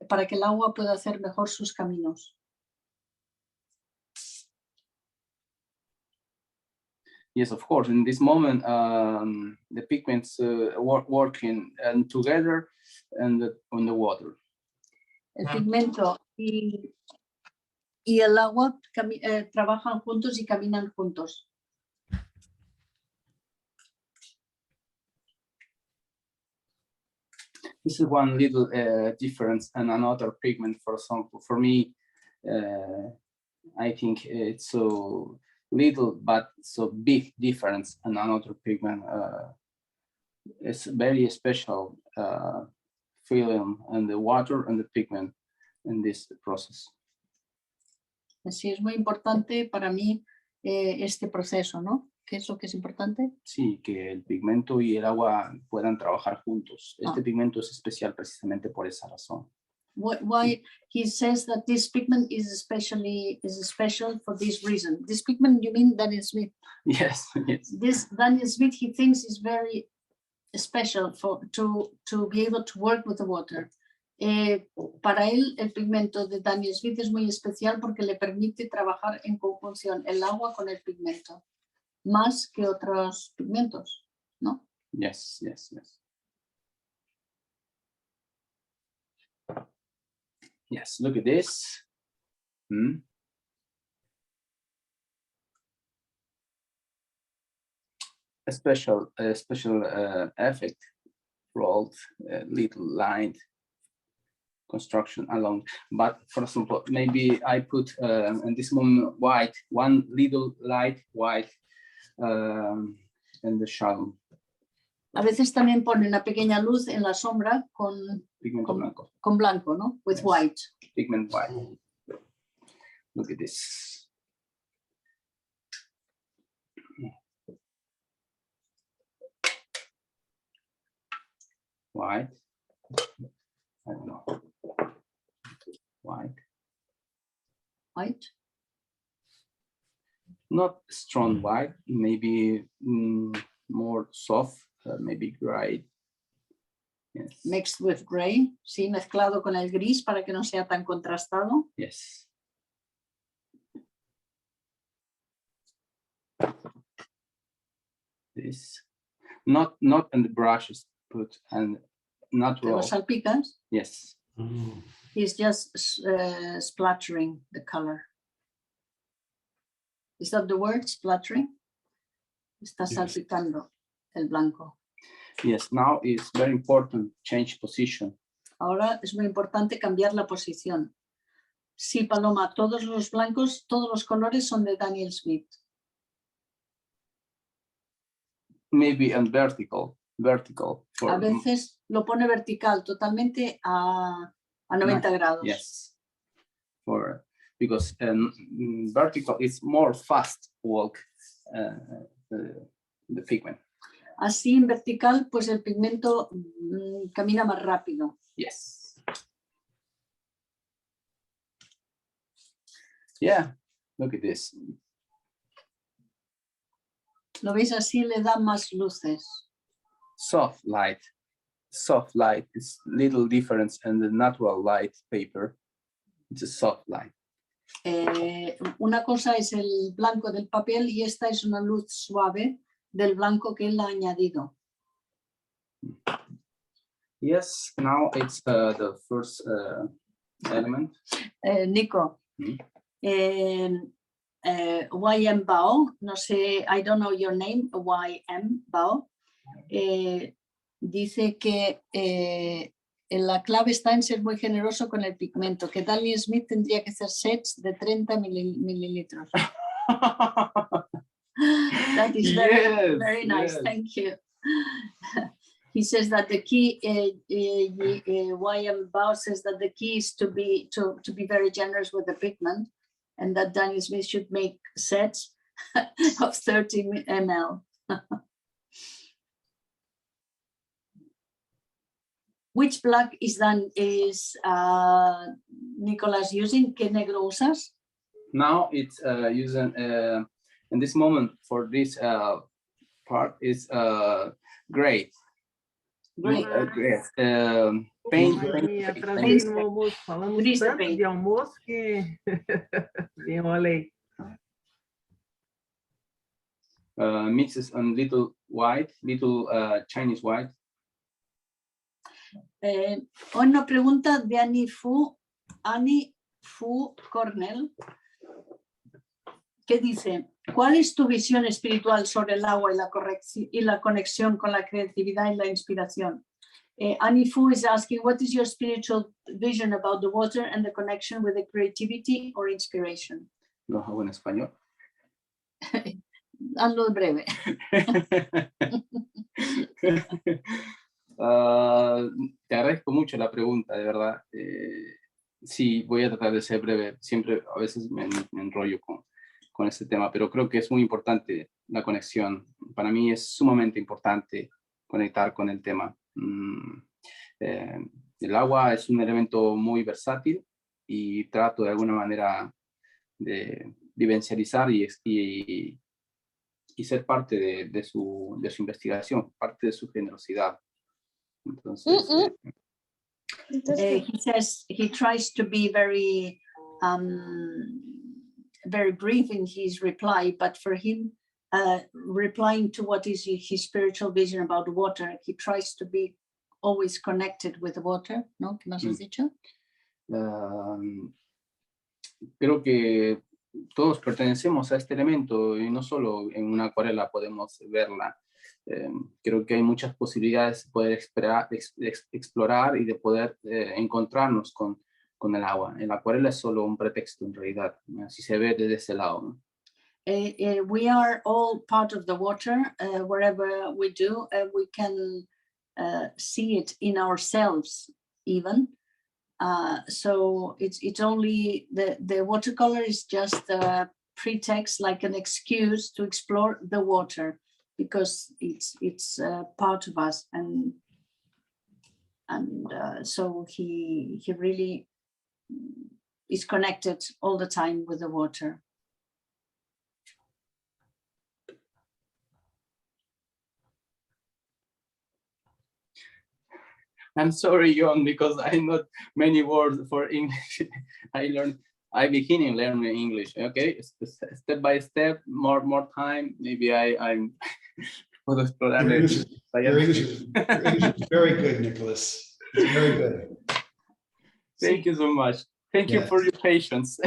Speaker 4: para que el agua pueda hacer mejor sus caminos.
Speaker 5: Yes, of course. In this moment, the pigments working together and on the water.
Speaker 4: El pigmento y el agua trabajan juntos y caminan juntos.
Speaker 5: This is one little difference and another pigment. For example, for me, I think it's so little but so big difference and another pigment. It's very special feeling and the water and the pigment in this process.
Speaker 4: Sí, es muy importante para mí este proceso, ¿no? ¿Qué es lo que es importante?
Speaker 5: Sí, que el pigmento y el agua puedan trabajar juntos. Este pigmento es especial precisamente por esa razón.
Speaker 4: Why he says that this pigment is special for this reason. This pigment, you mean Daniel Smith?
Speaker 5: Yes, yes.
Speaker 4: This Daniel Smith, he thinks is very special to be able to work with the water. Para él, el pigmento de Daniel Smith es muy especial porque le permite trabajar en conjunción el agua con el pigmento, más que otros pigmentos, ¿no?
Speaker 5: Yes, yes, yes. Yes, look at this. A special effect, rolled, little line construction along. But for example, maybe I put in this moment white, one little light white in the shadow.
Speaker 4: A veces también pone una pequeña luz en la sombra con blanco, ¿no? With white.
Speaker 5: Pigment white. Look at this. White. I don't know. White.
Speaker 4: White.
Speaker 5: Not strong white, maybe more soft, maybe gray. Yes.
Speaker 4: Mixed with gray, sí, mezclado con el gris para que no sea tan contrastado.
Speaker 5: Yes. This, not in the brushes, put and natural.
Speaker 4: ¿Te lo salpicas?
Speaker 5: Yes.
Speaker 4: He's just splattering the color. Is that the word, splattering? Está salpicando el blanco.
Speaker 5: Yes, now it's very important change position.
Speaker 4: Ahora es muy importante cambiar la posición. Sí, Paloma, todos los blancos, todos los colores son de Daniel Smith.
Speaker 5: Maybe and vertical.
Speaker 4: A veces lo pone vertical, totalmente a 90 grados.
Speaker 5: Yes, because vertical is more fast walk the pigment.
Speaker 4: Así en vertical, pues el pigmento camina más rápido.
Speaker 5: Yes. Yeah, look at this.
Speaker 4: ¿Lo veis así? Le da más luces.
Speaker 5: Soft light is little difference in the natural light paper. It's a soft light.
Speaker 4: Una cosa es el blanco del papel y esta es una luz suave del blanco que él ha añadido.
Speaker 5: Yes, now it's the first element.
Speaker 4: Nico, YM Bao, no sé, I don't know your name, YM Bao, dice que la clave está en ser muy generoso con el pigmento, que Daniel Smith tendría que hacer sets de 30 mililitros. That is very nice, yes. Thank you. He says that the key, YM Bao says that the key is to be very generous with the pigment, and that Daniel Smith should make sets of 30 ml. Which black is Nicolas using? ¿Qué negro usas?
Speaker 5: Now it's using in this moment for this part is gray.
Speaker 4: Gray.
Speaker 5: Yes. Paint.
Speaker 8: Atrás aí no almoço, falamos tanto de almoço que nem olhei.
Speaker 5: Mixes on little white, little Chinese white.
Speaker 4: Una pregunta de Annie Fu Cornell, que dice, ¿cuál es tu visión espiritual sobre el agua y la conexión con la creatividad y la inspiración? Annie Fu is asking, what is your spiritual vision about the water and the connection with the creativity or inspiration?
Speaker 5: Lo hago en español.
Speaker 4: Hazlo breve.
Speaker 5: Te agradezco mucho la pregunta, de verdad. Sí, voy a tratar de ser breve. Siempre, a veces me enrollo con este tema, pero creo que es muy importante la conexión. Para mí es sumamente importante conectar con el tema. El agua es un elemento muy versátil y trato de alguna manera de vivencializar y ser parte de su investigación, parte de su generosidad. Entonces,
Speaker 4: he says he tries to be very brief in his reply, but for him, replying to what is his spiritual vision about water, he tries to be always connected with water, ¿no? ¿Qué más has dicho?
Speaker 5: Creo que todos pertenecemos a este elemento y no solo en una acuarela podemos verla. Creo que hay muchas posibilidades de poder explorar y de poder encontrarnos con el agua. El acuarela es solo un pretexto en realidad, así se ve desde ese lado, ¿no?
Speaker 4: We are all part of the water. Wherever we do, we can see it in ourselves even. So it's only the watercolor is just a pretext, like an excuse to explore the water, because it's part of us, and so he really is connected all the time with the water.
Speaker 5: I'm sorry, John, because I not many words for English. I beginning learning English. Okay, step by step, more time. Maybe I'm.
Speaker 3: Your English is very good, Nicolas. It's very good.
Speaker 5: Thank you so much. Thank you for your patience.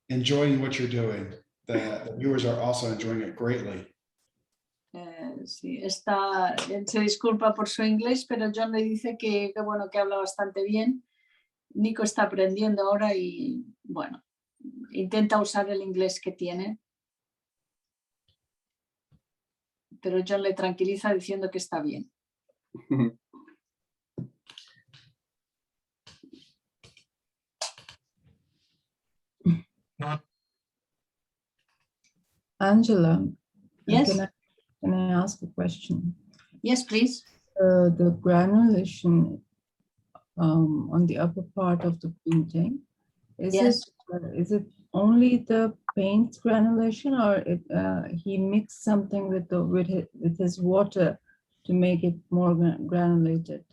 Speaker 3: Enjoying what you're doing. The viewers are also enjoying it greatly.
Speaker 4: Sí, él se disculpa por su inglés, pero John le dice que bueno, que habla bastante bien. Nico está aprendiendo ahora y bueno, intenta usar el inglés que tiene. Pero John le tranquiliza diciendo que está bien.
Speaker 8: Angela,
Speaker 4: yes.
Speaker 8: Can I ask a question?
Speaker 4: Yes, please.
Speaker 8: The granulation on the upper part of the painting, is it only the paint granulation, or he mixed something with his water to make it more granulated?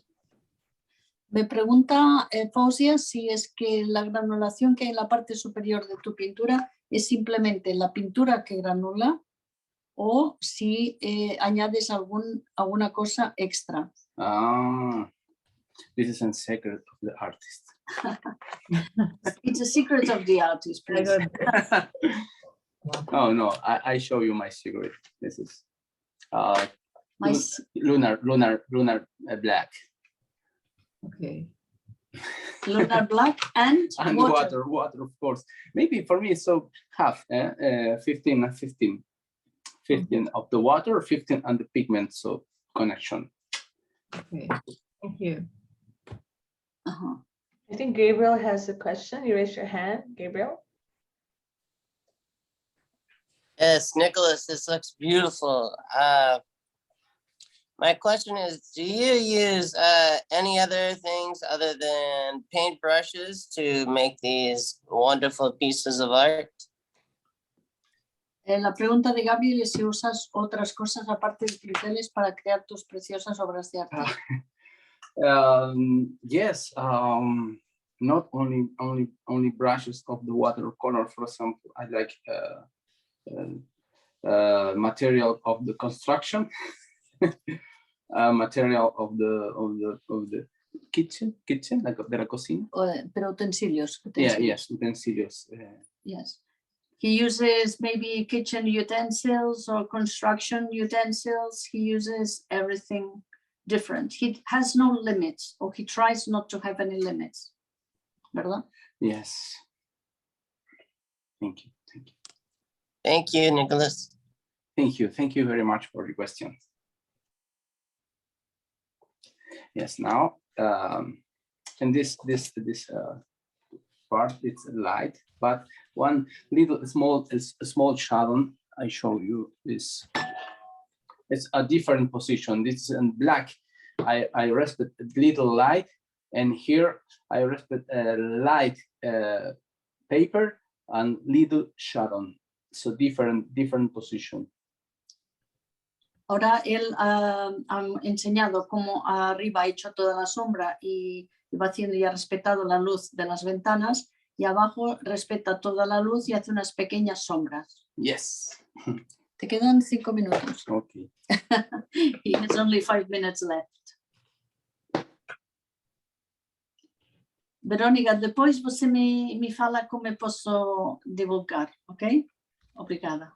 Speaker 4: Me pregunta Fausia si es que la granulación que hay en la parte superior de tu pintura es simplemente la pintura que granula o si añades alguna cosa extra.
Speaker 5: This is a secret of the artist.
Speaker 4: It's a secret of the artist, please.
Speaker 5: Oh no, I show you my secret. This is lunar black.
Speaker 8: Okay.
Speaker 4: Lunar black and
Speaker 5: water, of course. Maybe for me it's so half, 15 and 15. 15 of the water, 15 on the pigment, so connection.
Speaker 8: Okay, thank you.
Speaker 2: I think Gabriel has a question. You raised your hand, Gabriel.
Speaker 11: Yes, Nicolas, this looks beautiful. My question is, do you use any other things other than paint brushes to make these wonderful pieces of art?
Speaker 4: La pregunta de Gabriel es si usas otras cosas aparte de pinceles para crear tus preciosas obras de arte.
Speaker 5: Yes, not only brushes of the watercolor. For example, I like material of the construction, material of the kitchen, like de la cocina.
Speaker 4: Pero utensilios.
Speaker 5: Yeah, yes, utensilios.
Speaker 4: Yes. He uses maybe kitchen utensils or construction utensils. He uses everything different. He has no limits, or he tries not to have any limits. ¿Verdad?
Speaker 5: Yes. Thank you. Thank you.
Speaker 11: Thank you, Nicolas.
Speaker 5: Thank you. Thank you very much for the question. Yes, now, and this part, it's light, but one little small shadow I show you is, it's a different position. This is in black. I rested a little light, and here I rested a light paper and little shadow. So different position.
Speaker 4: Ahora él ha enseñado cómo arriba ha hecho toda la sombra y va haciendo y ha respetado la luz de las ventanas, y abajo respeta toda la luz y hace unas pequeñas sombras.
Speaker 5: Yes.
Speaker 4: Te quedan 5 minutos.
Speaker 5: Okay.
Speaker 4: He has only 5 minutes left. Verónica, depois você me fala como posso divulgar, ok? Obrigada.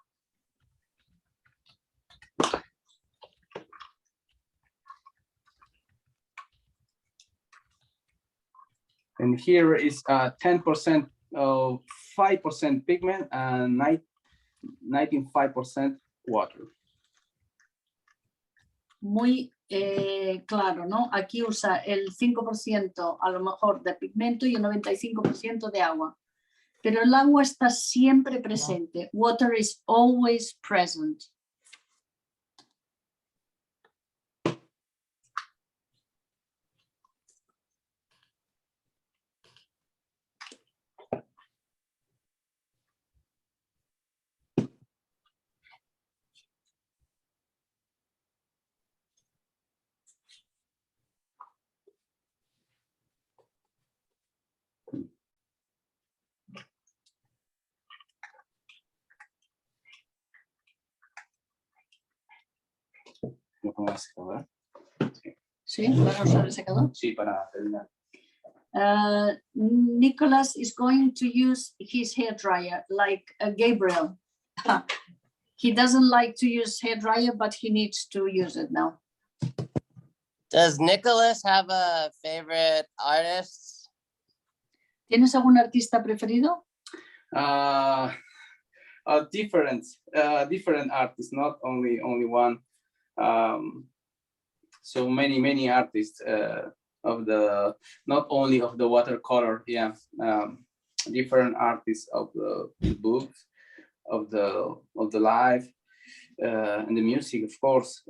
Speaker 5: And here is 10% of 5% pigment and 95% water.
Speaker 4: Muy claro, ¿no? Aquí usa el 5% a lo mejor de pigmento y el 95% de agua. Pero el agua está siempre presente. Water is always present.
Speaker 5: ¿Lo pongo a secador?
Speaker 4: Sí, para usar el secador.
Speaker 5: Sí, para terminar.
Speaker 4: Nicolas is going to use his hair dryer like Gabriel. He doesn't like to use hair dryer, but he needs to use it now.
Speaker 11: Does Nicolas have a favorite artist?
Speaker 4: ¿Tienes algún artista preferido?
Speaker 5: Different artists, not only one. So many artists of the, not only of the watercolor, yeah, different artists of the books, of the life, and the music, of course.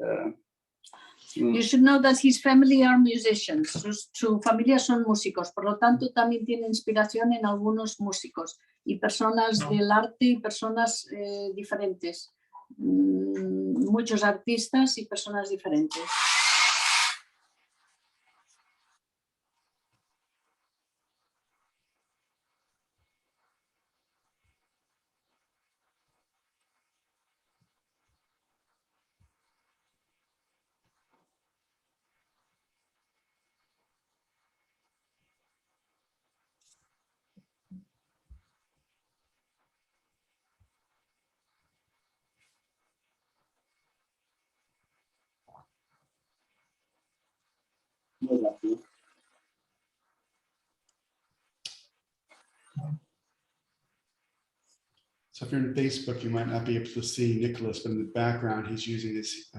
Speaker 4: You should know that his family are musicians. Su familia son músicos, por lo tanto también tiene inspiración en algunos músicos y personas del arte y personas diferentes. Muchos artistas y personas diferentes.
Speaker 3: So if you're in Facebook, you might not be able to see Nicolas, but in the background, he's using this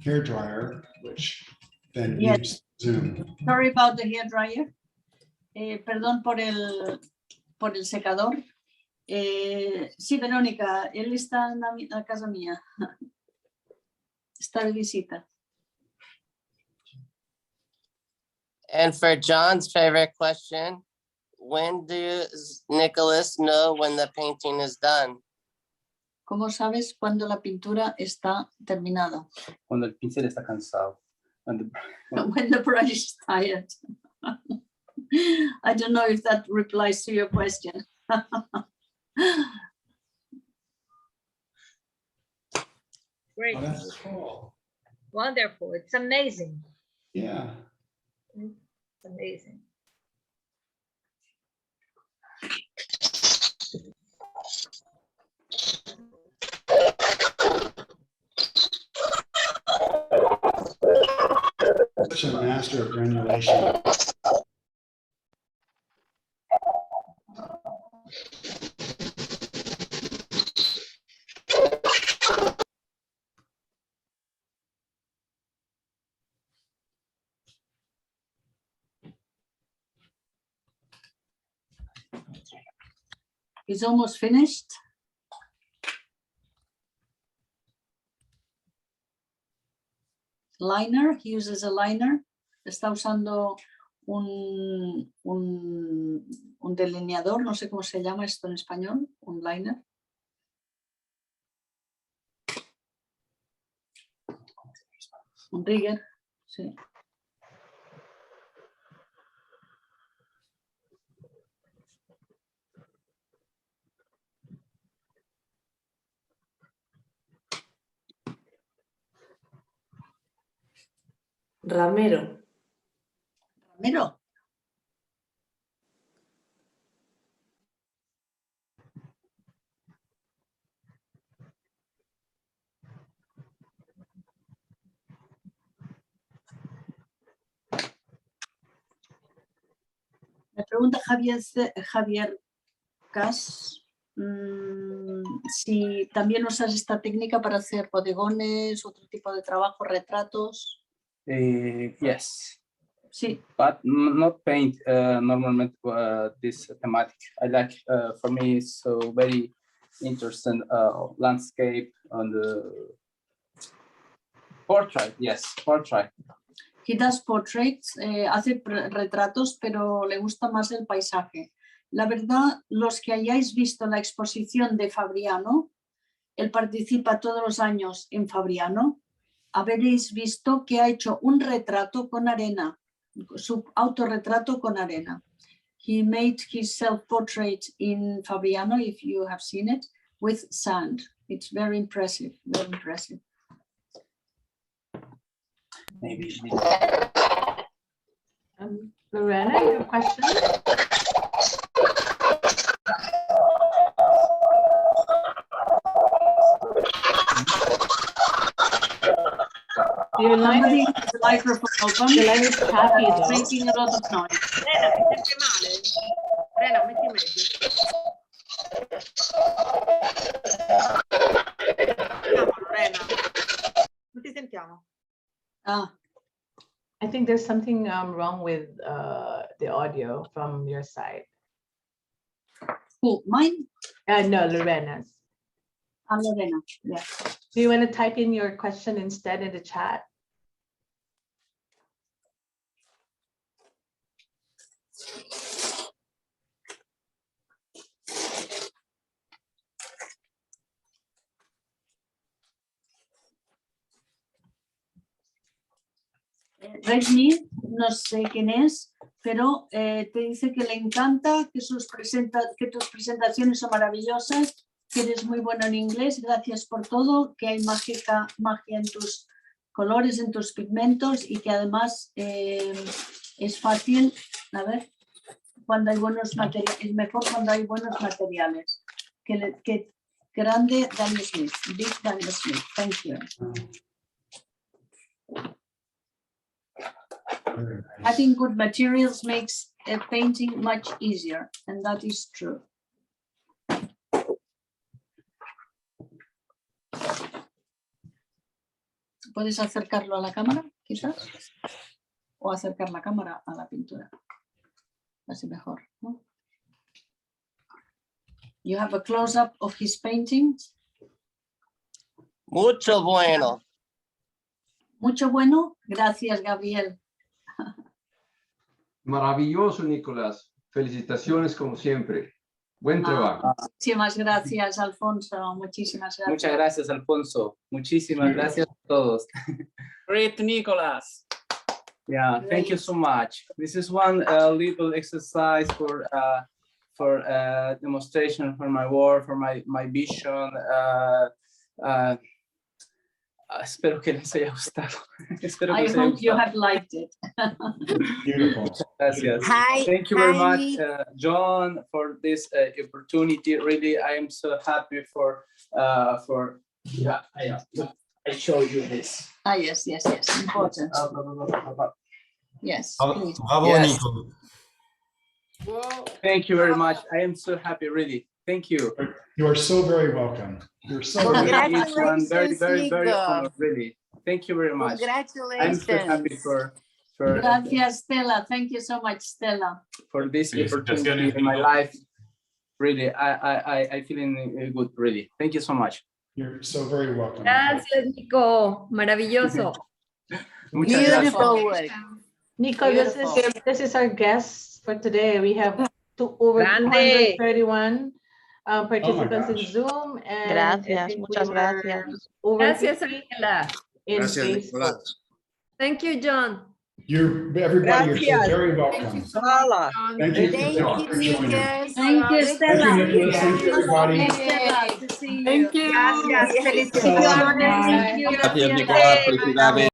Speaker 3: hair dryer, which then mutes Zoom.
Speaker 4: Sorry about the hair dryer. Perdón por el secador. Sí, Verónica, él está en la casa mía. está de visita.
Speaker 11: And for John's favorite question, when does Nicholas know when the painting is done?
Speaker 4: ¿Cómo sabes cuándo la pintura está terminada?
Speaker 5: Cuando el pincel está cansado. When
Speaker 4: When the brush is tired. I don't know if that replies to your question.
Speaker 9: Great.
Speaker 3: Oh, that's cool.
Speaker 9: Wonderful. It's amazing.
Speaker 3: Yeah.
Speaker 9: It's amazing.
Speaker 3: Such a master of granulation.
Speaker 4: It's almost finished. Liner, he uses a liner. Está usando un delineador, no sé cómo se llama esto en español, un liner. Un rigger, sí.
Speaker 14: Ramiro.
Speaker 4: Ramiro. Me pregunta Javier Cas si también usas esta técnica para hacer bodegones, otro tipo de trabajo, retratos.
Speaker 5: Yes.
Speaker 4: Sí.
Speaker 5: But not paint normalmente this thematic. I like, for me, it's so very interesting landscape and portrait. Yes, portrait.
Speaker 4: He does portraits, hace retratos, pero le gusta más el paisaje. La verdad, los que hayáis visto la exposición de Fabriano, él participa todos los años en Fabriano, habréis visto que ha hecho un retrato con arena, su autorretrato con arena. He made his self-portrait in Fabriano, if you have seen it, with sand. It's very impressive, very impressive.
Speaker 5: Maybe.
Speaker 2: Lorena, you have a question? Your line
Speaker 4: Somebody
Speaker 2: is,
Speaker 4: has the microphone open.
Speaker 2: the line is happy
Speaker 4: It's
Speaker 2: though.
Speaker 4: making a lot of noise.
Speaker 9: Lorena, mi senti male? Lorena, metti meglio. Sentiamo, Lorena. Non ti sentiamo.
Speaker 4: Ah,
Speaker 2: I think there's something wrong with the audio from your side.
Speaker 4: who? Mine?
Speaker 2: No, Lorena's.
Speaker 4: Lorena, yeah.
Speaker 2: Do you want to type in your question instead in the chat?
Speaker 4: Redmi, no sé quién es, pero te dice que le encanta, que tus presentaciones son maravillosas, que eres muy bueno en inglés, gracias por todo, que hay magia en tus colores, en tus pigmentos y que además es fácil, a ver, cuando hay buenos materiales, es mejor cuando hay buenos materiales. Que grande Daniel Smith, big Daniel Smith, thank you. Having good materials makes a painting much easier, and that is true. ¿Puedes acercarlo a la cámara, quizás? O acercar la cámara a la pintura. Así mejor, ¿no? You have a close-up of his paintings.
Speaker 11: Mucho bueno.
Speaker 4: Mucho bueno. Gracias, Gabriel.
Speaker 7: Maravilloso, Nicolás. Felicitaciones como siempre. Buen trabajo.
Speaker 4: Muchísimas gracias, Alfonso. Muchísimas gracias.
Speaker 5: Muchas gracias, Alfonso. Muchísimas gracias a todos.
Speaker 15: Great, Nicolas.
Speaker 5: Yeah, thank you so much. This is one little exercise for demonstration for my work, for my vision. Espero que les haya gustado. Espero que
Speaker 4: I
Speaker 5: les haya
Speaker 4: hope you
Speaker 5: gustado.
Speaker 4: have liked it.
Speaker 3: Beautiful.
Speaker 5: Gracias.
Speaker 10: Hi,
Speaker 5: Thank you very
Speaker 10: hi,
Speaker 5: much,
Speaker 10: Nick.
Speaker 5: John, for this opportunity. Really, I am so happy for yeah. I show you this.
Speaker 4: Ah, yes, yes, yes. Important. Yes, please.
Speaker 12: Bravo,
Speaker 5: Yes.
Speaker 12: Nico.
Speaker 5: Thank you very much. I am so happy, really. Thank you.
Speaker 3: You are so very welcome. You're so very welcome.
Speaker 5: I'm very, very, very
Speaker 11: Nico.
Speaker 5: honored, really. Thank you very much. I'm so happy for
Speaker 4: Gracias, Stella. Thank you so much, Stella.
Speaker 5: this opportunity in my life. Really, I feeling good, really. Thank you so much.
Speaker 3: You're so very welcome.
Speaker 13: Gracias, Nico. Maravilloso.
Speaker 5: Muchas gracias.
Speaker 11: Beautiful work.
Speaker 2: Nico, this is our guest for today. We have over
Speaker 13: Grande.
Speaker 2: 231 participants in
Speaker 3: gosh.
Speaker 2: Zoom. And I
Speaker 11: Gracias,
Speaker 2: think
Speaker 11: muchas
Speaker 2: we were
Speaker 11: gracias.
Speaker 2: over
Speaker 13: Gracias,
Speaker 2: 50
Speaker 13: Angela.
Speaker 2: in
Speaker 16: Gracias,
Speaker 2: Facebook.
Speaker 16: Nicolás.
Speaker 13: Thank you, John.
Speaker 3: Everybody, you're so
Speaker 17: Gracias.
Speaker 3: very welcome.
Speaker 17: Hola.
Speaker 3: Thank you
Speaker 10: Thank
Speaker 3: so much
Speaker 10: you,
Speaker 3: for joining.
Speaker 10: Nickers.
Speaker 4: Thank you, Stella.
Speaker 3: Thank you, Nicholas. Thank you, everybody.
Speaker 4: Stella, to see you.
Speaker 13: Thank you.
Speaker 17: Gracias.
Speaker 4: Felicitaciones.
Speaker 17: Felicidades.
Speaker 4: Thank you,
Speaker 12: Gracias,
Speaker 4: Gabriela.
Speaker 12: Nicolás. Felicidades.